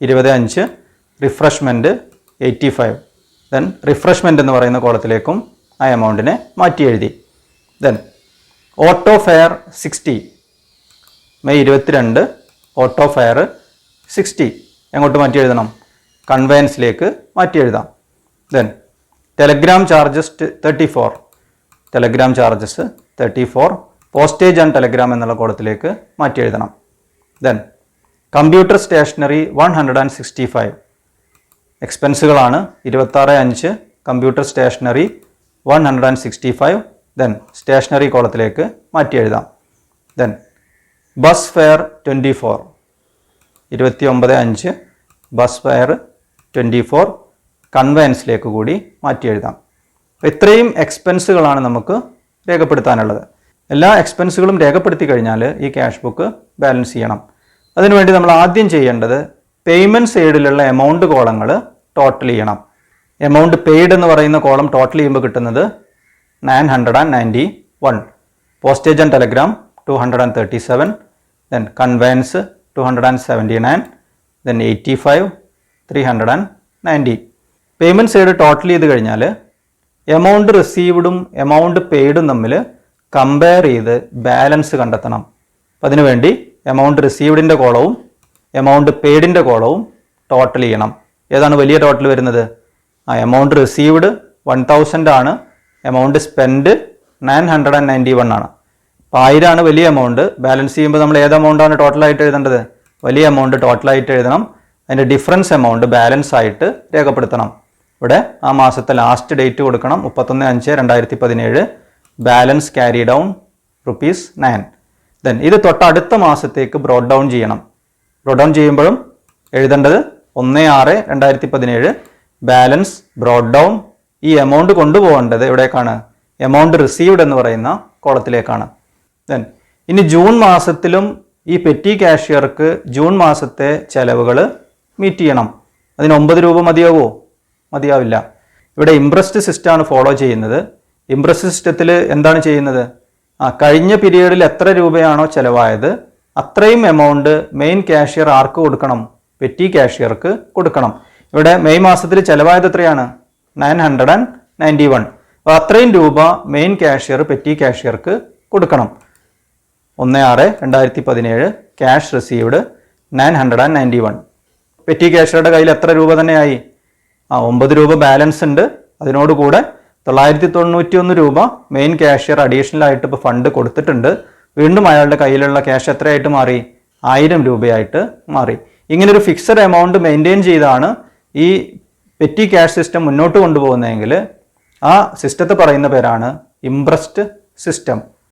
20/5. Refreshment 85. Then refreshment എന്ന് പറയുന്ന കോളത്തിലേക്കും ആ എമൗണ്ടിനെ മാറ്റി എഴുതി. Then auto fare 60. May 22. Auto fare 60 എങ്ങോട്ട് മാറ്റി എഴുതണം? കൺവെയൻസിലേക്ക് മാറ്റി എഴുതാം. Then telegram charges 34. Telegram charges 34. Postage and telegram എന്നുള്ള കോളത്തിലേക്ക് മാറ്റി എഴുതണം. Then computer stationery 165. എക്സ്പെൻസുകളാണ് 26/5. Computer stationery 165. ദെൻ സ്റ്റേഷനറി കോളത്തിലേക്ക് മാറ്റി എഴുതാം. Then bus fare 24. 29/5. Bus fare 24. കൺവെയൻസിലേക്ക് കൂടി മാറ്റി എഴുതാം. ഇത്രയും എക്സ്പെൻസുകളാണ് നമുക്ക് രേഖപ്പെടുത്താനുള്ളത്. എല്ലാ എക്സ്പെൻസുകളും രേഖപ്പെടുത്തി കഴിഞ്ഞാൽ ഈ ക്യാഷ് ബുക്ക് ബാലൻസ് ചെയ്യണം. അതിനുവേണ്ടി നമ്മൾ ആദ്യം ചെയ്യേണ്ടത് പേയ്മെൻറ്റ് സൈഡിലുള്ള എമൗണ്ട് കോളങ്ങൾ ടോട്ടൽ ചെയ്യണം. എമൗണ്ട് പെയ്ഡ് എന്ന് പറയുന്ന കോളം ടോട്ടൽ ചെയ്യുമ്പോൾ കിട്ടുന്നത് 991. Postage and Telegram 237. Then conveyance 279. Then 85, 390. Payment side total ചെയ്ത് കഴിഞ്ഞാൽ എമൗണ്ട് റിസീവ്ഡും എമൗണ്ട് പെയ്ഡും തമ്മിൽ കമ്പയർ ചെയ്ത് ബാലൻസ് കണ്ടെത്തണം. അപ്പം അതിനുവേണ്ടി എമൗണ്ട് റിസീവ്ഡിൻ്റെ കോളവും എമൗണ്ട് പെയ്ഡിൻ്റെ കോളവും ടോട്ടൽ ചെയ്യണം. ഏതാണ് വലിയ ടോട്ടൽ വരുന്നത്? എമൗണ്ട് റിസീവ്ഡ് 1000 ആണ്, എമൗണ്ട് സ്പെൻഡ് 991 ആണ്. അപ്പോൾ 1000 ആണ് വലിയ എമൗണ്ട്. ബാലൻസ് ചെയ്യുമ്പോൾ നമ്മൾ ഏത് എമൗണ്ടാണ് ടോട്ടലായിട്ട് എഴുതേണ്ടത്? വലിയ എമൗണ്ട് ടോട്ടലായിട്ട് എഴുതണം. അതിൻ്റെ ഡിഫറൻസ് എമൗണ്ട് ബാലൻസ് ആയിട്ട് രേഖപ്പെടുത്തണം. ഇവിടെ ആ മാസത്തെ ലാസ്റ്റ് ഡേറ്റ് കൊടുക്കണം, 31/5/2017. Balance carry down ₹9. ദെൻ ഇത് തൊട്ടടുത്ത മാസത്തേക്ക് ബ്രോഡ് ഡൗൺ ചെയ്യണം. ബ്രോഡ് ഡൗൺ ചെയ്യുമ്പോഴും എഴുതേണ്ടത് 1/6/2017. Balance broad down. ഈ എമൗണ്ട് കൊണ്ടുപോകേണ്ടത് എവിടേക്കാണ്? എമൗണ്ട് റിസീവ്ഡ് എന്ന് പറയുന്ന കോളത്തിലേക്കാണ്. ദെൻ ഇനി ജൂൺ മാസത്തിലും ഈ പെറ്റി കാഷ്യർക്ക് ജൂൺ മാസത്തെ ചെലവുകൾ മീറ്റ് ചെയ്യണം. അതിന് 9 രൂപ മതിയാവോ? മതിയാവില്ല. ഇവിടെ ഇംപ്രസ്ഡ് സിസ്റ്റമാണ് ഫോളോ ചെയ്യുന്നത്. ഇംപ്രസ്ഡ് സിസ്റ്റത്തിൽ എന്താണ് ചെയ്യുന്നത്? കഴിഞ്ഞ പീരീഡിൽ എത്ര രൂപയാണോ ചെലവായത് അത്രയും എമൗണ്ട് മെയിൻ കാഷ്യർ ആർക്ക് കൊടുക്കണം? പെറ്റി കാഷ്യർക്ക് കൊടുക്കണം. ഇവിടെ മെയ് മാസത്തിൽ ചെലവായത് എത്രയാണ്? 991. അപ്പോൾ അത്രയും രൂപ മെയിൻ കാഷ്യർ പെറ്റി കാഷ്യർക്ക് കൊടുക്കണം. 1/6/2017 ക്യാഷ് റിസീവ്ഡ് 991. പെറ്റി കാഷ്യറുടെ കയ്യിൽ എത്ര രൂപ തന്നെയായി? 9 രൂപ ബാലൻസ് ഉണ്ട്. അതിനോടുകൂടെ 991 രൂപ മെയിൻ കാഷ്യർ അഡീഷണൽ ആയിട്ട് ഇപ്പോൾ ഫണ്ട് കൊടുത്തിട്ടുണ്ട്. വീണ്ടും അയാളുടെ കയ്യിലുള്ള ക്യാഷ് എത്രയായിട്ട് മാറി? 1000 രൂപയായിട്ട് മാറി. ഇങ്ങനൊരു ഫിക്സഡ് എമൗണ്ട് മെയിൻറ്റെയിൻ ചെയ്താണ് ഈ പെറ്റി ക്യാഷ് സിസ്റ്റം മുന്നോട്ട് കൊണ്ടുപോകുന്നതെങ്കിൽ ആ സിസ്റ്റത്തെ പറയുന്ന പേരാണ് ഇംപ്രസ്ഡ് സിസ്റ്റം.